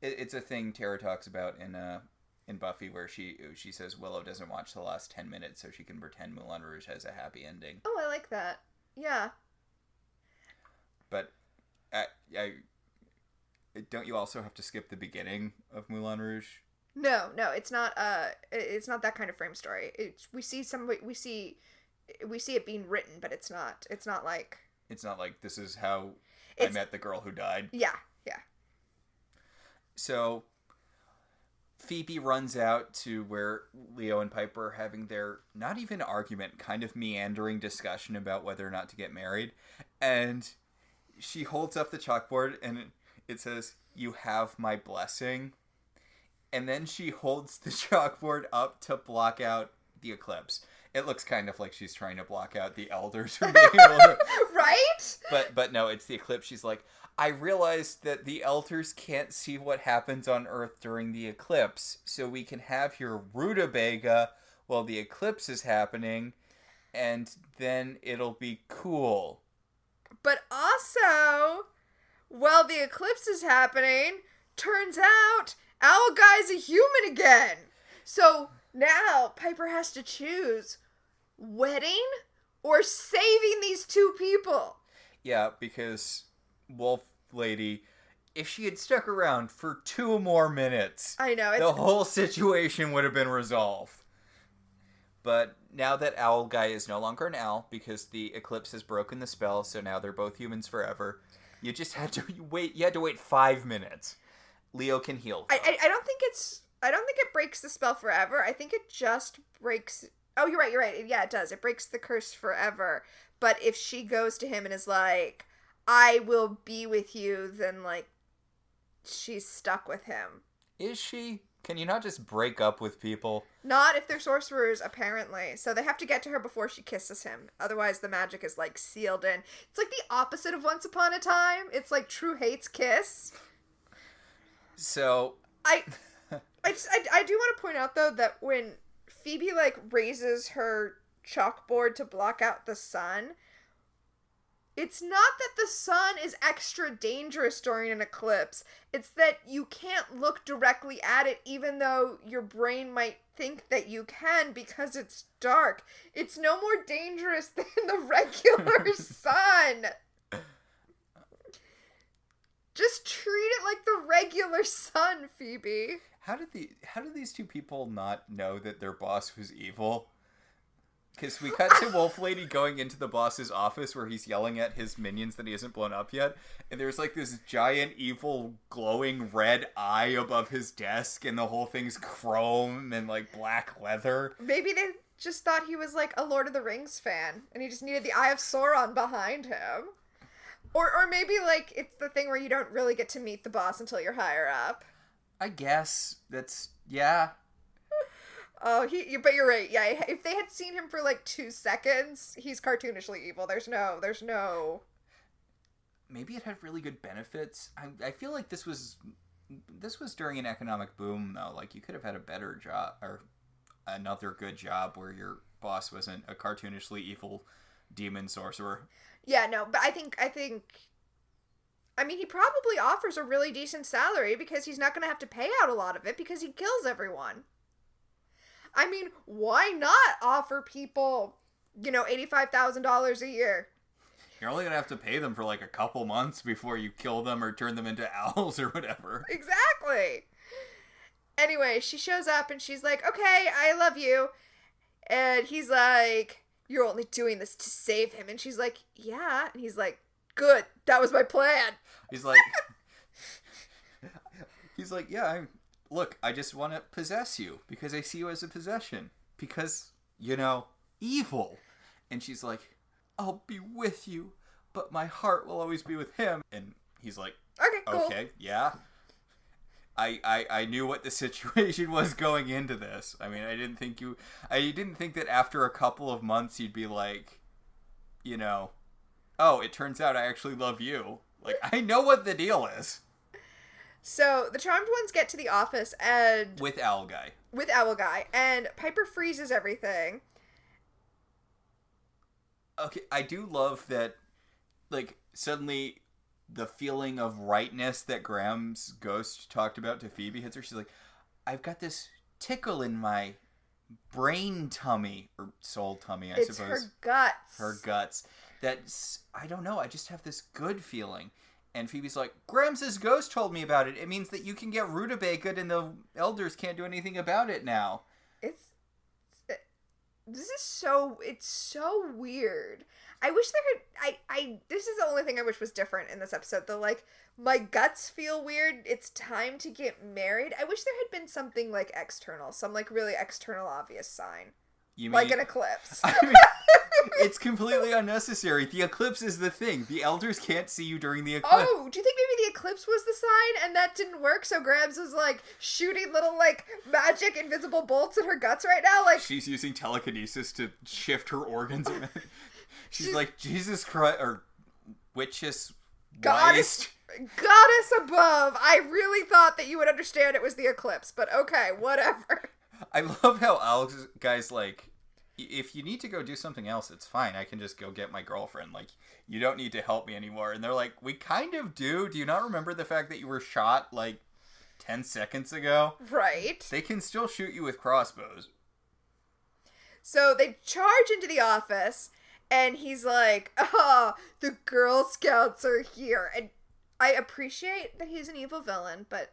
It's a thing Tara talks about in Buffy, where she says Willow doesn't watch the last 10 minutes so she can pretend Moulin Rouge has a happy ending. Oh, I like that. Yeah. But don't you also have to skip the beginning of Moulin Rouge? No, it's not that kind of frame story. We see it being written, but it's not like this is how I met the girl who died. Yeah. So Phoebe runs out to where Leo and Piper are having their, not even argument, kind of meandering discussion about whether or not to get married. And she holds up the chalkboard and it says, "You have my blessing." And then she holds the chalkboard up to block out the eclipse. It looks kind of like she's trying to block out the elders from being able to... Right? But no, it's the eclipse. She's like, "I realized that the elders can't see what happens on Earth during the eclipse, so we can have your rutabaga while the eclipse is happening, and then it'll be cool." But also, while the eclipse is happening, turns out Owl Guy's a human again. So now Piper has to choose wedding or saving these two people. Yeah, because Wolf Lady, if she had stuck around for 2 more minutes, I know, the whole situation would have been resolved. But now that Owl Guy is no longer an owl, because the eclipse has broken the spell, so now they're both humans forever, you just had to wait. You had to wait 5 minutes. Leo can heal. I don't think it breaks the spell forever. I think it just breaks... Oh, you're right. Yeah, it does. It breaks the curse forever. But if she goes to him and is like, "I will be with you," then, like, she's stuck with him. Is she? Can you not just break up with people? Not if they're sorcerers, apparently. So they have to get to her before she kisses him. Otherwise, the magic is, like, sealed in. It's like the opposite of Once Upon a Time. It's like True Hate's kiss. So... I do want to point out, though, that when Phoebe, like, raises her chalkboard to block out the sun, it's not that the sun is extra dangerous during an eclipse. It's that you can't look directly at it, even though your brain might think that you can because it's dark. It's no more dangerous than the regular sun. Just treat it like the regular sun, Phoebe. How did these two people not know that their boss was evil? Because we cut to Wolf Lady going into the boss's office where he's yelling at his minions that he hasn't blown up yet. And there's like this giant evil glowing red eye above his desk and the whole thing's chrome and like black leather. Maybe they just thought he was like a Lord of the Rings fan and he just needed the Eye of Sauron behind him. Or maybe like it's the thing where you don't really get to meet the boss until you're higher up. I guess that's, yeah. Oh, but you're right. Yeah, if they had seen him for like 2 seconds, he's cartoonishly evil. There's no. Maybe it had really good benefits. I feel like this was during an economic boom though. Like you could have had a better job or another good job where your boss wasn't a cartoonishly evil demon sorcerer. Yeah, no, but I think. I mean, he probably offers a really decent salary because he's not going to have to pay out a lot of it because he kills everyone. I mean, why not offer people, $85,000 a year? You're only going to have to pay them for like a couple months before you kill them or turn them into owls or whatever. Exactly. Anyway, she shows up and she's like, "Okay, I love you." And he's like, "You're only doing this to save him." And she's like, "Yeah." And he's like, "Good. That was my plan." He's like, "Yeah, look, I just want to possess you because I see you as a possession. Because, evil." And she's like, "I'll be with you, but my heart will always be with him." And he's like, "Okay, cool. Okay, yeah." I knew what the situation was going into this. I mean, I didn't think that after a couple of months you'd be like, "Oh, it turns out I actually love you." Like, I know what the deal is. So, the Charmed Ones get to the office and... With Owl Guy. And Piper freezes everything. Okay, I do love that, like, suddenly the feeling of rightness that Graham's ghost talked about to Phoebe hits her. She's like, "I've got this tickle in my brain tummy," or soul tummy, I suppose. It's her guts. Her guts. That's, I don't know, I just have this good feeling. And Phoebe's like, "Graham's ghost told me about it. It means that you can get rutabaga and the elders can't do anything about it now." it's so weird. I wish there had, this is the only thing I wish was different in this episode, though, like, my guts feel weird, it's time to get married. I wish there had been something, like, external, some, like, really external obvious sign. You like mean, an eclipse. I mean, it's completely unnecessary. The eclipse is the thing. The elders can't see you during the eclipse. Oh, do you think maybe the eclipse was the sign and that didn't work? So Grabs was like shooting little like magic invisible bolts at her guts right now? Like she's using telekinesis to shift her organs. She's like, Jesus Christ, or witches. Goddess above. I really thought that you would understand it was the eclipse, but okay, whatever. I love how Alex guy's like, if you need to go do something else, it's fine. I can just go get my girlfriend. Like, you don't need to help me anymore. And they're like, we kind of do. Do you not remember the fact that you were shot, like, 10 seconds ago? Right. They can still shoot you with crossbows. So they charge into the office, and he's like, the Girl Scouts are here. And I appreciate that he's an evil villain, but...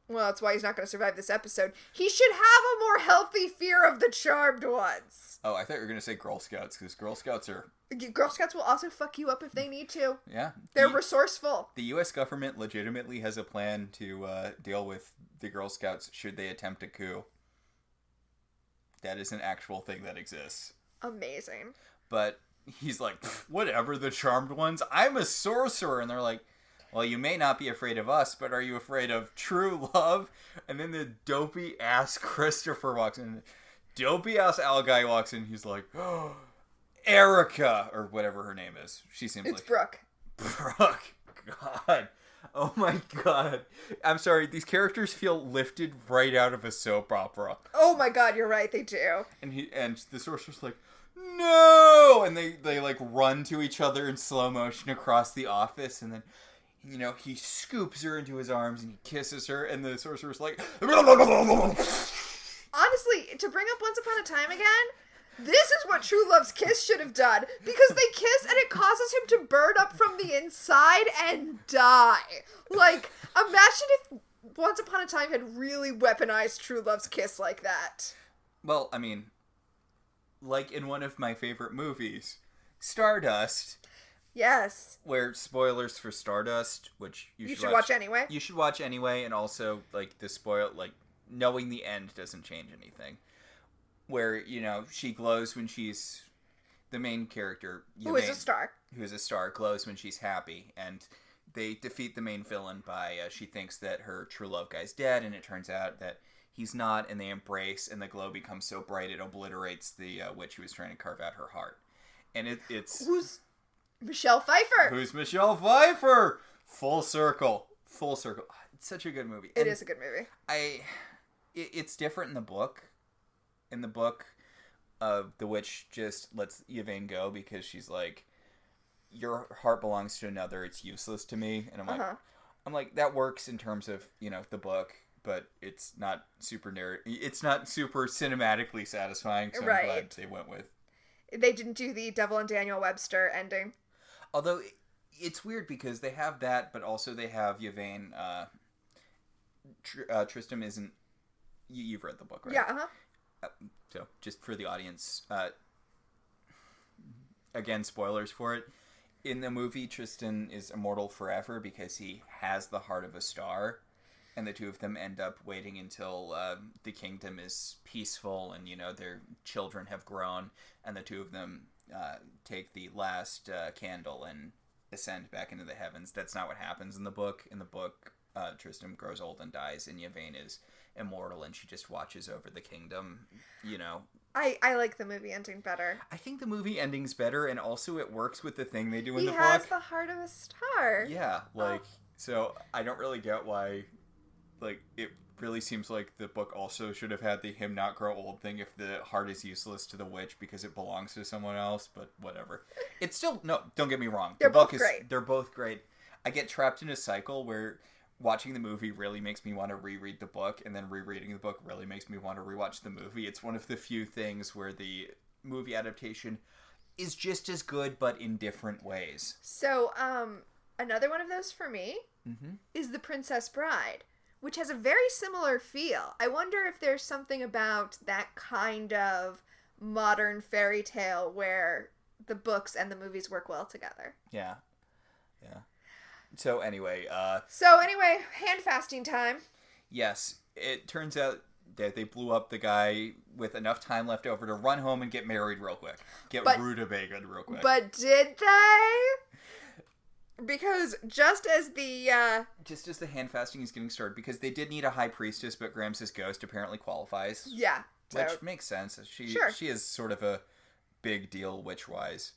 well, that's why he's not going to survive this episode. He should have a more healthy fear of the Charmed Ones. Oh, I thought you were going to say Girl Scouts, because Girl Scouts are... Girl Scouts will also fuck you up if they need to. Yeah. They're resourceful. The U.S. government legitimately has a plan to deal with the Girl Scouts should they attempt a coup. That is an actual thing that exists. Amazing. But he's like, whatever, the Charmed Ones. I'm a sorcerer. And they're like, well, you may not be afraid of us, but are you afraid of true love? And then the dopey-ass Christopher walks in. Dopey-ass Al guy walks in. He's like, oh, Erica, or whatever her name is. She seems it's like... Brooke. Brooke. God. Oh my God. I'm sorry. These characters feel lifted right out of a soap opera. Oh my God, you're right. They do. And the sorcerer's like, no! And they like run to each other in slow motion across the office, and then... you know, he scoops her into his arms and he kisses her, and the sorcerer's like... honestly, to bring up Once Upon a Time again, this is what True Love's kiss should have done. Because they kiss and it causes him to burn up from the inside and die. Like, imagine if Once Upon a Time had really weaponized True Love's kiss like that. Well, I mean, like in one of my favorite movies, Stardust... yes. where, spoilers for Stardust, which you should watch anyway. You should watch anyway, and also, like, knowing the end doesn't change anything. Where, you know, she glows when she's... the main character... who is a star. Who is a star, glows when she's happy, and they defeat the main villain by, she thinks that her true love guy's dead, and it turns out that he's not, and they embrace, and the glow becomes so bright it obliterates the witch who was trying to carve out her heart. And it's... who's... Michelle Pfeiffer. Who's Michelle Pfeiffer? Full circle. Full circle. It's such a good movie. It is a good movie. It's different in the book. In the book, the witch just lets Yvain go because she's like, your heart belongs to another. It's useless to me. And I'm like, that works in terms of, you know, the book, but it's not super it's not super cinematically satisfying. So right. I'm glad they went with. They didn't do the Devil and Daniel Webster ending. Although, it's weird because they have that, but also they have Yvain. Tristram isn't... You've read the book, right? Yeah, so, just for the audience, again, spoilers for it. In the movie, Tristan is immortal forever because he has the heart of a star, and the two of them end up waiting until the kingdom is peaceful and, you know, their children have grown, and the two of them take the last candle and ascend back into the heavens. That's not what happens in the book. In the book, Tristram grows old and dies, and Yvain is immortal, and she just watches over the kingdom, you know. I like the movie ending better. I think the movie ending's better, and also it works with the thing they do in the book. He has the heart of a star. Yeah, like, so I don't really get why, like, it really seems like the book also should have had the him not grow old thing if the heart is useless to the witch because it belongs to someone else, but whatever. It's still, no, don't get me wrong. They're both great. They're both great. I get trapped in a cycle where watching the movie really makes me want to reread the book, and then rereading the book really makes me want to rewatch the movie. It's one of the few things where the movie adaptation is just as good, but in different ways. So, another one of those for me is The Princess Bride, which has a very similar feel. I wonder if there's something about that kind of modern fairy tale where the books and the movies work well together. Yeah. Yeah. So anyway, hand fasting time. yes, it turns out that they blew up the guy with enough time left over to run home and get married real quick. Get rutabaga real quick. But did they? Because just as the hand fasting is getting started, because they did need a high priestess, but Gramps' ghost apparently qualifies. Yeah. Which makes sense. She is sort of a big deal witch-wise.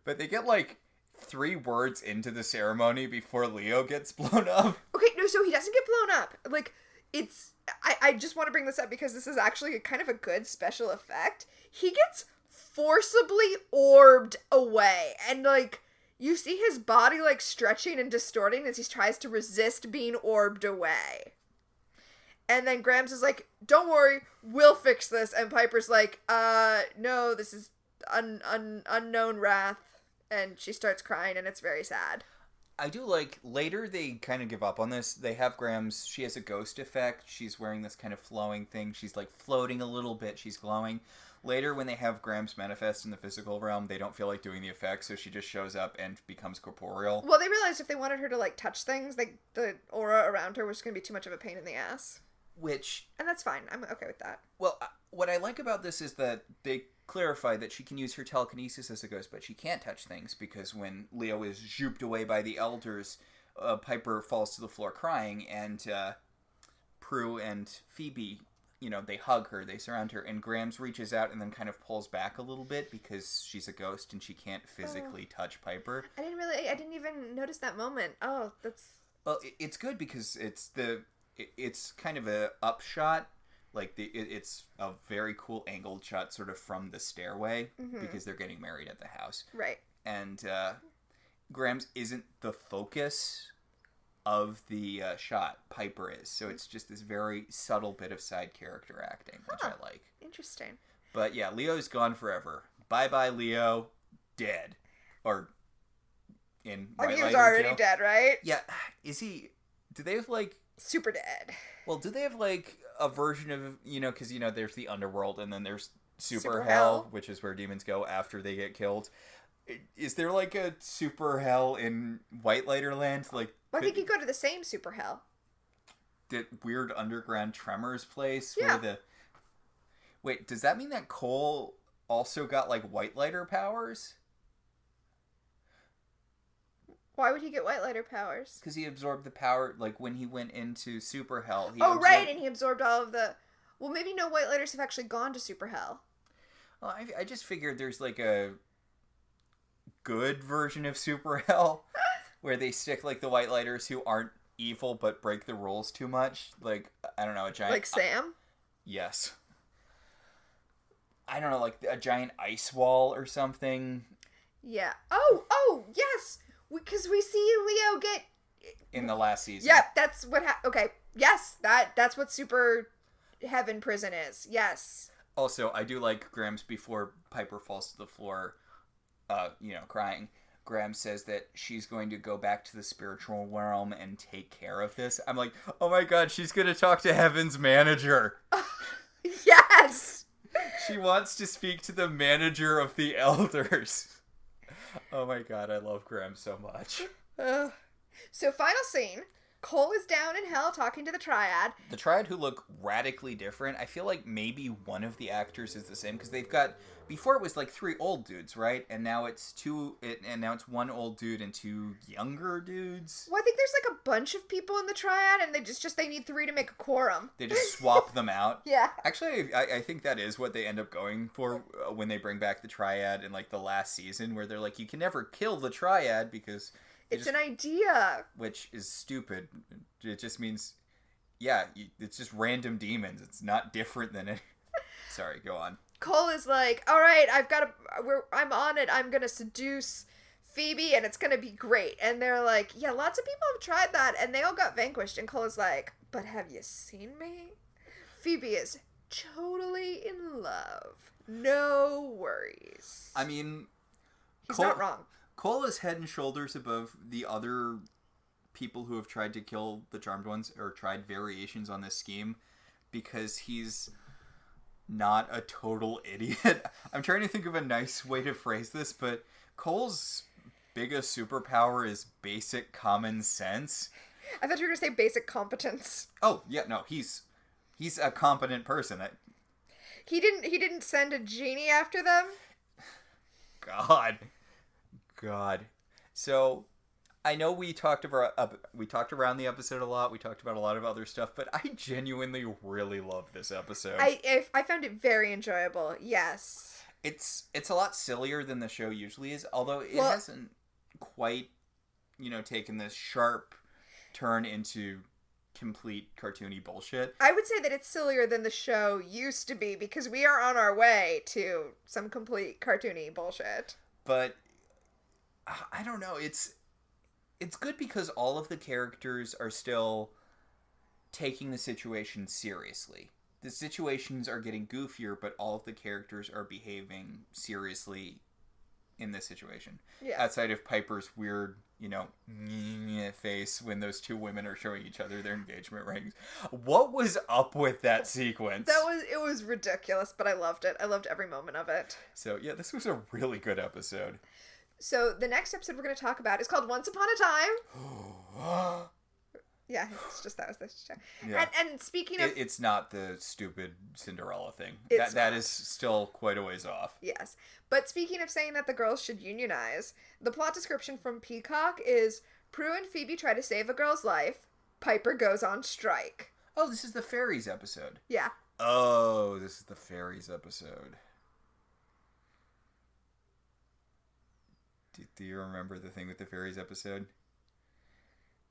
But they get, like, 3 words into the ceremony before Leo gets blown up. Okay, no, so he doesn't get blown up. Like, it's... I just want to bring this up because this is actually kind of a good special effect. He gets forcibly orbed away. And, like, you see his body, like, stretching and distorting as he tries to resist being orbed away. And then Grams is like, don't worry, we'll fix this. And Piper's like, no, this is unknown wrath. And she starts crying, and it's very sad. I do like, later they kind of give up on this. They have Grams, she has a ghost effect. She's wearing this kind of flowing thing. She's, like, floating a little bit. She's glowing. Later, when they have Grams manifest in the physical realm, they don't feel like doing the effect, so she just shows up and becomes corporeal. Well, they realized if they wanted her to, like, touch things, like, the aura around her was going to be too much of a pain in the ass. And that's fine. I'm okay with that. Well, what I like about this is that they clarify that she can use her telekinesis as a ghost, but she can't touch things, because when Leo is zooped away by the elders, Piper falls to the floor crying, and Prue and Phoebe, they hug her, they surround her, and Grams reaches out and then kind of pulls back a little bit because she's a ghost and she can't physically touch Piper. I didn't even notice that moment. Oh, that's... Well, it's good because it's kind of a upshot. Like, it's a very cool angled shot sort of from the stairway, because they're getting married at the house. Right. And Grams isn't the focus of the shot. Piper is. So it's just this very subtle bit of side character acting, which I like. Interesting. But yeah, Leo's gone forever. Bye-bye, Leo. Dead. Or in White he was Lighter already jail. dead, right? Yeah. Is he... Do they have, like... Super dead. Well, do they have, like, a version of... Because, there's the underworld, and then there's Super Hell, Hell, which is where demons go after they get killed. Is there, like, a Super Hell in White Lighter Land? Like... Well, I think you go to the same Super Hell. The weird underground Tremors place? Yeah. Where Wait, does that mean that Cole also got, like, White Lighter powers? Why would he get White Lighter powers? Because he absorbed the power, like, when he went into Super Hell. Right, and he absorbed all of the... Well, maybe no White Lighters have actually gone to Super Hell. Well, I just figured there's, like, a good version of Super Hell where they stick, like, the White Lighters who aren't evil but break the rules too much. Like, I don't know, a giant... Like Sam? Yes. I don't know, like, a giant ice wall or something. Yeah. Oh, yes! Because we see Leo get... In the last season. Yeah, that's what okay, yes, that's what Super Heaven Prison is. Yes. Also, I do like Grams before Piper falls to the floor, crying. Grams says that she's going to go back to the spiritual realm and take care of this. I'm like, oh my god, she's going to talk to Heaven's manager. Yes! She wants to speak to the manager of the elders. Oh my god, I love Graham so much. So, final scene. Cole is down in hell talking to the Triad. The Triad, who look radically different. I feel like maybe one of the actors is the same, because they've got... Before it was like 3 old dudes, right? And now it's 1 old dude and 2 younger dudes. Well, I think there's like a bunch of people in the Triad, and they need 3 to make a quorum. They just swap them out. Yeah. Actually, I think that is what they end up going for when they bring back the Triad in like the last season, where they're like, you can never kill the Triad because... It's an idea. Which is stupid. It just means, it's just random demons. It's not different than it. Sorry, go on. Cole is like, all right, I'm on it. I'm going to seduce Phoebe and it's going to be great. And they're like, yeah, lots of people have tried that and they all got vanquished. And Cole is like, but have you seen me? Phoebe is totally in love. No worries. I mean, he's not wrong. Cole is head and shoulders above the other people who have tried to kill the Charmed Ones or tried variations on this scheme, because he's not a total idiot. I'm trying to think of a nice way to phrase this, but Cole's biggest superpower is basic common sense. I thought you were going to say basic competence. Oh, yeah, no, he's a competent person. He didn't send a genie after them? God. So, I know we talked around the episode a lot. We talked about a lot of other stuff, but I genuinely really love this episode. I found it very enjoyable. Yes. It's a lot sillier than the show usually is, although it hasn't quite, taken this sharp turn into complete cartoony bullshit. I would say that it's sillier than the show used to be because we are on our way to some complete cartoony bullshit. But I don't know, it's good because all of the characters are still taking the situation seriously. The situations are getting goofier, but all of the characters are behaving seriously in this situation. Yeah. Outside of Piper's weird, face when those two women are showing each other their engagement rings. What was up with that sequence? It was ridiculous, but I loved it. I loved every moment of it. So, yeah, this was a really good episode. So, the next episode we're going to talk about is called Once Upon a Time. Yeah, it's just that was the show. Yeah. And speaking of... It's not the stupid Cinderella thing. That is still quite a ways off. Yes. But speaking of saying that the girls should unionize, the plot description from Peacock is Prue and Phoebe try to save a girl's life. Piper goes on strike. Oh, this is the fairies episode. Yeah. Oh, this is the fairies episode. Do you remember the thing with the fairies episode?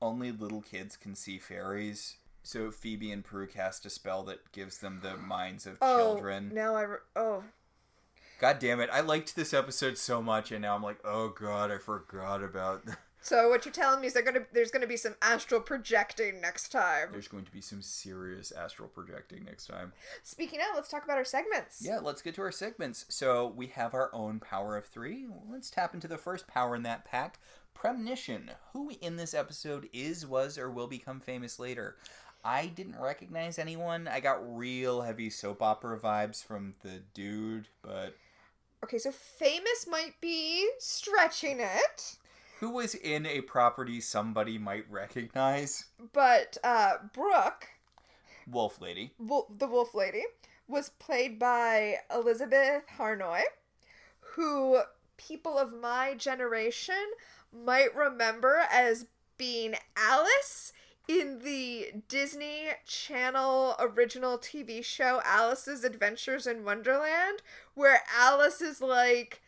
Only little kids can see fairies, so Phoebe and Prue cast a spell that gives them the minds of children. God damn it, I liked this episode so much, and now I'm like, oh god, I forgot about that. So what you're telling me is there's gonna be some astral projecting next time. There's going to be some serious astral projecting next time. Speaking of, let's talk about our segments. Yeah, let's get to our segments. So we have our own power of 3. Let's tap into the first power in that pack. Premonition. Who in this episode is, was, or will become famous later? I didn't recognize anyone. I got real heavy soap opera vibes from the dude, but... Okay, so famous might be stretching it. Who was in a property somebody might recognize? But Brooke... Wolf Lady. The Wolf Lady was played by Elizabeth Harnoy, who people of my generation might remember as being Alice in the Disney Channel original TV show Alice's Adventures in Wonderland, where Alice is like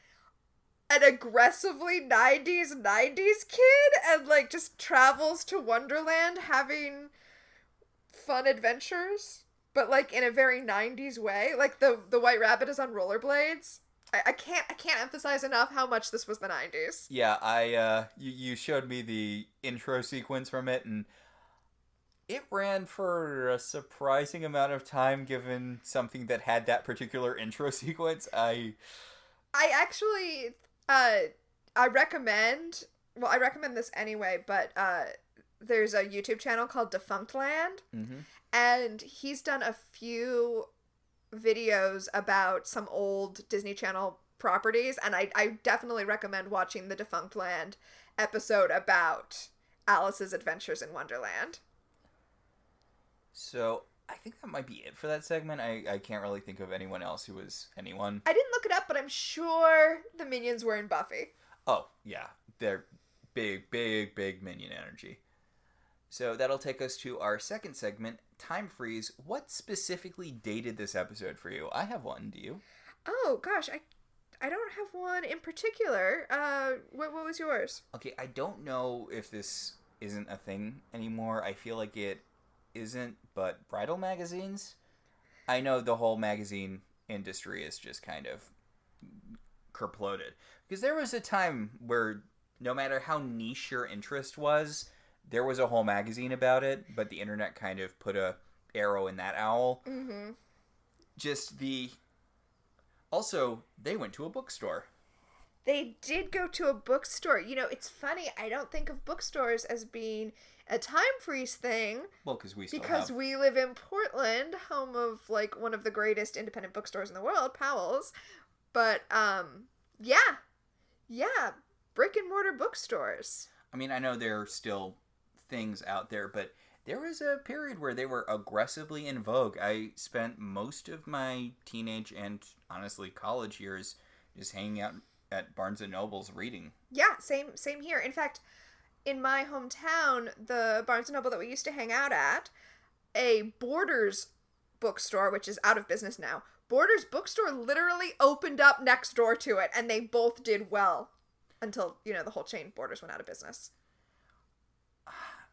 an aggressively 90s kid and like just travels to Wonderland having fun adventures, but like in a very 90s way. Like the White Rabbit is on rollerblades. I can't emphasize enough how much this was the 90s. Yeah, you showed me the intro sequence from it, and it ran for a surprising amount of time given something that had that particular intro sequence. I actually I recommend this anyway, but there's a YouTube channel called Defunctland, and he's done a few videos about some old Disney Channel properties, and I definitely recommend watching the Defunctland episode about Alice's Adventures in Wonderland. So I think that might be it for that segment. I can't really think of anyone else who was anyone. I didn't look it up, but I'm sure the Minions were in Buffy. Oh, yeah. They're big Minion energy. So that'll take us to our second segment, Time Freeze. What specifically dated this episode for you? I have one. Do you? Oh, gosh. I don't have one in particular. What was yours? Okay, I don't know if this isn't a thing anymore. I feel like it isn't, but bridal magazines? I know the whole magazine industry is just kind of kerploded. Because there was a time where no matter how niche your interest was, there was a whole magazine about it, but the internet kind of put a arrow in that owl. Mm-hmm. Also, they went to a bookstore. They did go to a bookstore. You know, it's funny. I don't think of bookstores as being a time freeze thing. Well, because we we live in Portland, home of like one of the greatest independent bookstores in the world, Powell's. But yeah, brick and mortar bookstores. I mean, I know there are still things out there, but there was a period where they were aggressively in vogue. I spent most of my teenage and honestly college years just hanging out at Barnes and Noble's reading. Yeah, same here. In fact, in my hometown, the Barnes and Noble that we used to hang out at, a Borders bookstore, which is out of business now, Borders bookstore literally opened up next door to it, and they both did well until, the whole chain Borders went out of business.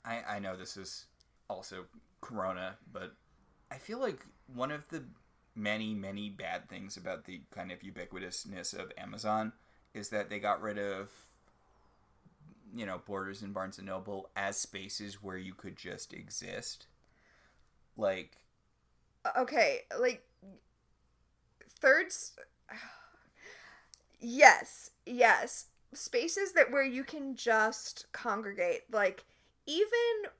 I know this is also Corona, but I feel like one of the many, many bad things about the kind of ubiquitousness of Amazon is that they got rid of, Borders and Barnes & Noble as spaces where you could just exist. Like... Okay, like... Thirds... Yes. Spaces where you can just congregate. Like, even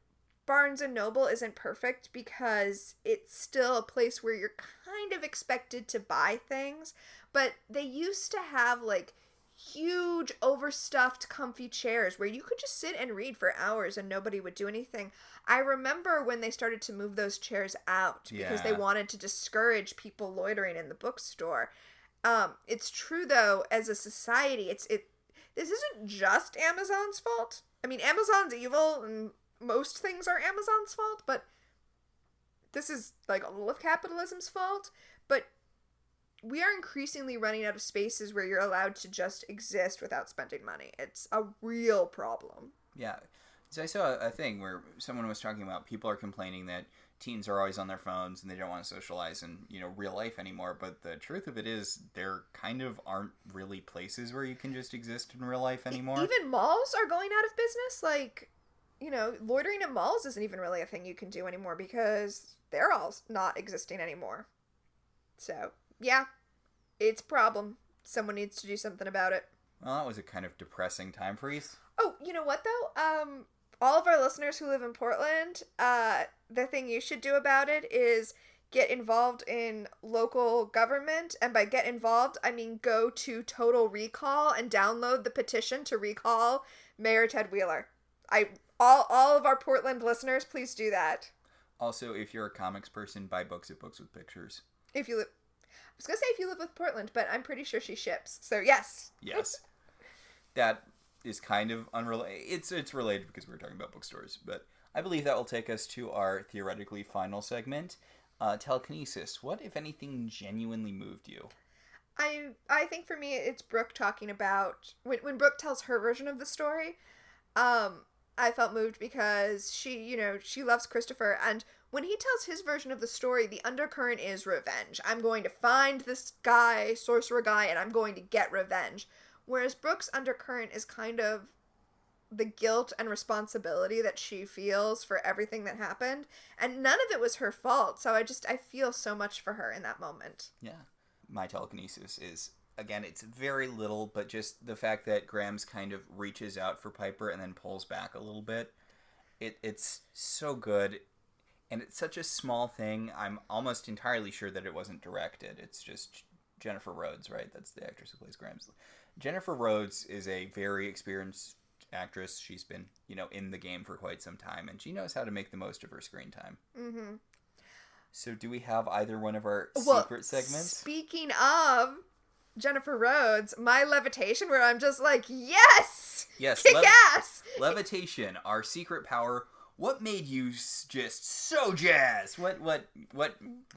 Barnes & Noble isn't perfect because it's still a place where you're kind of expected to buy things. But they used to have, like, huge, overstuffed, comfy chairs where you could just sit and read for hours and nobody would do anything. I remember when they started to move those chairs out because they wanted to discourage people loitering in the bookstore. It's true, though, as a society, this isn't just Amazon's fault. I mean, Amazon's evil and most things are Amazon's fault, but this is, like, all of capitalism's fault. But we are increasingly running out of spaces where you're allowed to just exist without spending money. It's a real problem. Yeah. So I saw a thing where someone was talking about people are complaining that teens are always on their phones and they don't want to socialize in, real life anymore. But the truth of it is there kind of aren't really places where you can just exist in real life anymore. Even malls are going out of business. Like, loitering in malls isn't even really a thing you can do anymore because they're all not existing anymore. So... yeah, it's a problem. Someone needs to do something about it. Well, that was a kind of depressing time freeze. Oh, you know what, though? All of our listeners who live in Portland, the thing you should do about it is get involved in local government. And by get involved, I mean go to Total Recall and download the petition to recall Mayor Ted Wheeler. All of our Portland listeners, please do that. Also, if you're a comics person, buy books at Books with Pictures. I was going to say if you live with Portland, but I'm pretty sure she ships. So, yes. Yes. That is kind of unrelated. It's related because we were talking about bookstores. But I believe that will take us to our theoretically final segment. Telekinesis. What, if anything, genuinely moved you? I think for me, it's Brooke talking about... When Brooke tells her version of the story, I felt moved because she loves Christopher, and when he tells his version of the story, the undercurrent is revenge. I'm going to find this guy, sorcerer guy, and I'm going to get revenge. Whereas Brooke's undercurrent is kind of the guilt and responsibility that she feels for everything that happened, and none of it was her fault, so I feel so much for her in that moment. Yeah. My telekinesis is... again, it's very little, but just the fact that Grams kind of reaches out for Piper and then pulls back a little bit. It's so good, and it's such a small thing. I'm almost entirely sure that it wasn't directed. It's just Jennifer Rhodes, right? That's the actress who plays Grams. Jennifer Rhodes is a very experienced actress. She's been, in the game for quite some time, and she knows how to make the most of her screen time. Mm-hmm. So do we have either one of our secret segments? Speaking of... Jennifer Rhodes, my levitation, where I'm just like, yes, kick ass. Levitation, our secret power. What made you just so jazzed? What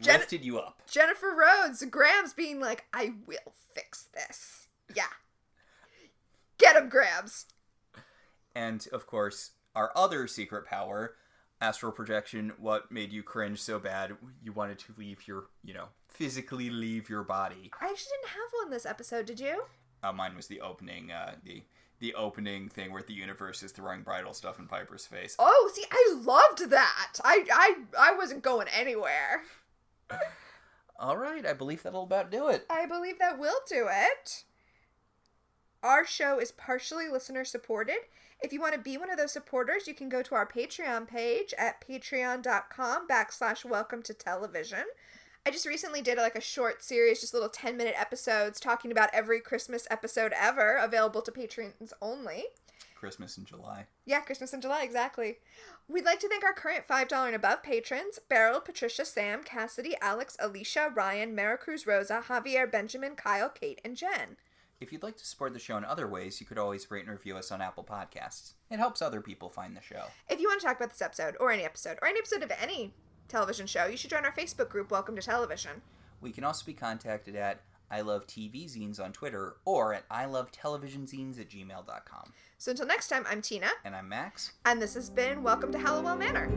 lifted you up? Jennifer Rhodes, Grams being like, I will fix this. Yeah, get him, Grams. And of course, our other secret power, astral projection. What made you cringe so bad you wanted to leave your, physically leave your body? I actually didn't have one this episode, did you? Mine was the opening, the opening thing where the universe is throwing bridal stuff in Piper's face. Oh, see, I loved that. I wasn't going anywhere. All right, I believe that'll about do it. I believe that will do it. Our show is partially listener supported. If you want to be one of those supporters, you can go to our Patreon page at patreon.com/welcome to television. I just recently did like a short series, just little 10-minute episodes talking about every Christmas episode ever, available to patrons only. Christmas in July. Yeah, Christmas in July, exactly. We'd like to thank our current $5 and above patrons: Beryl, Patricia, Sam, Cassidy, Alex, Alicia, Ryan, Maricruz, Rosa, Javier, Benjamin, Kyle, Kate, and Jen. If you'd like to support the show in other ways, you could always rate and review us on Apple Podcasts. It helps other people find the show. If you want to talk about this episode, or any episode of any television show, you should join our Facebook group, Welcome to Television. We can also be contacted at I Love TV Zines on Twitter or at ilovetelevisionzines@gmail.com. So until next time, I'm Tina. And I'm Max. And this has been Welcome to Halliwell Manor.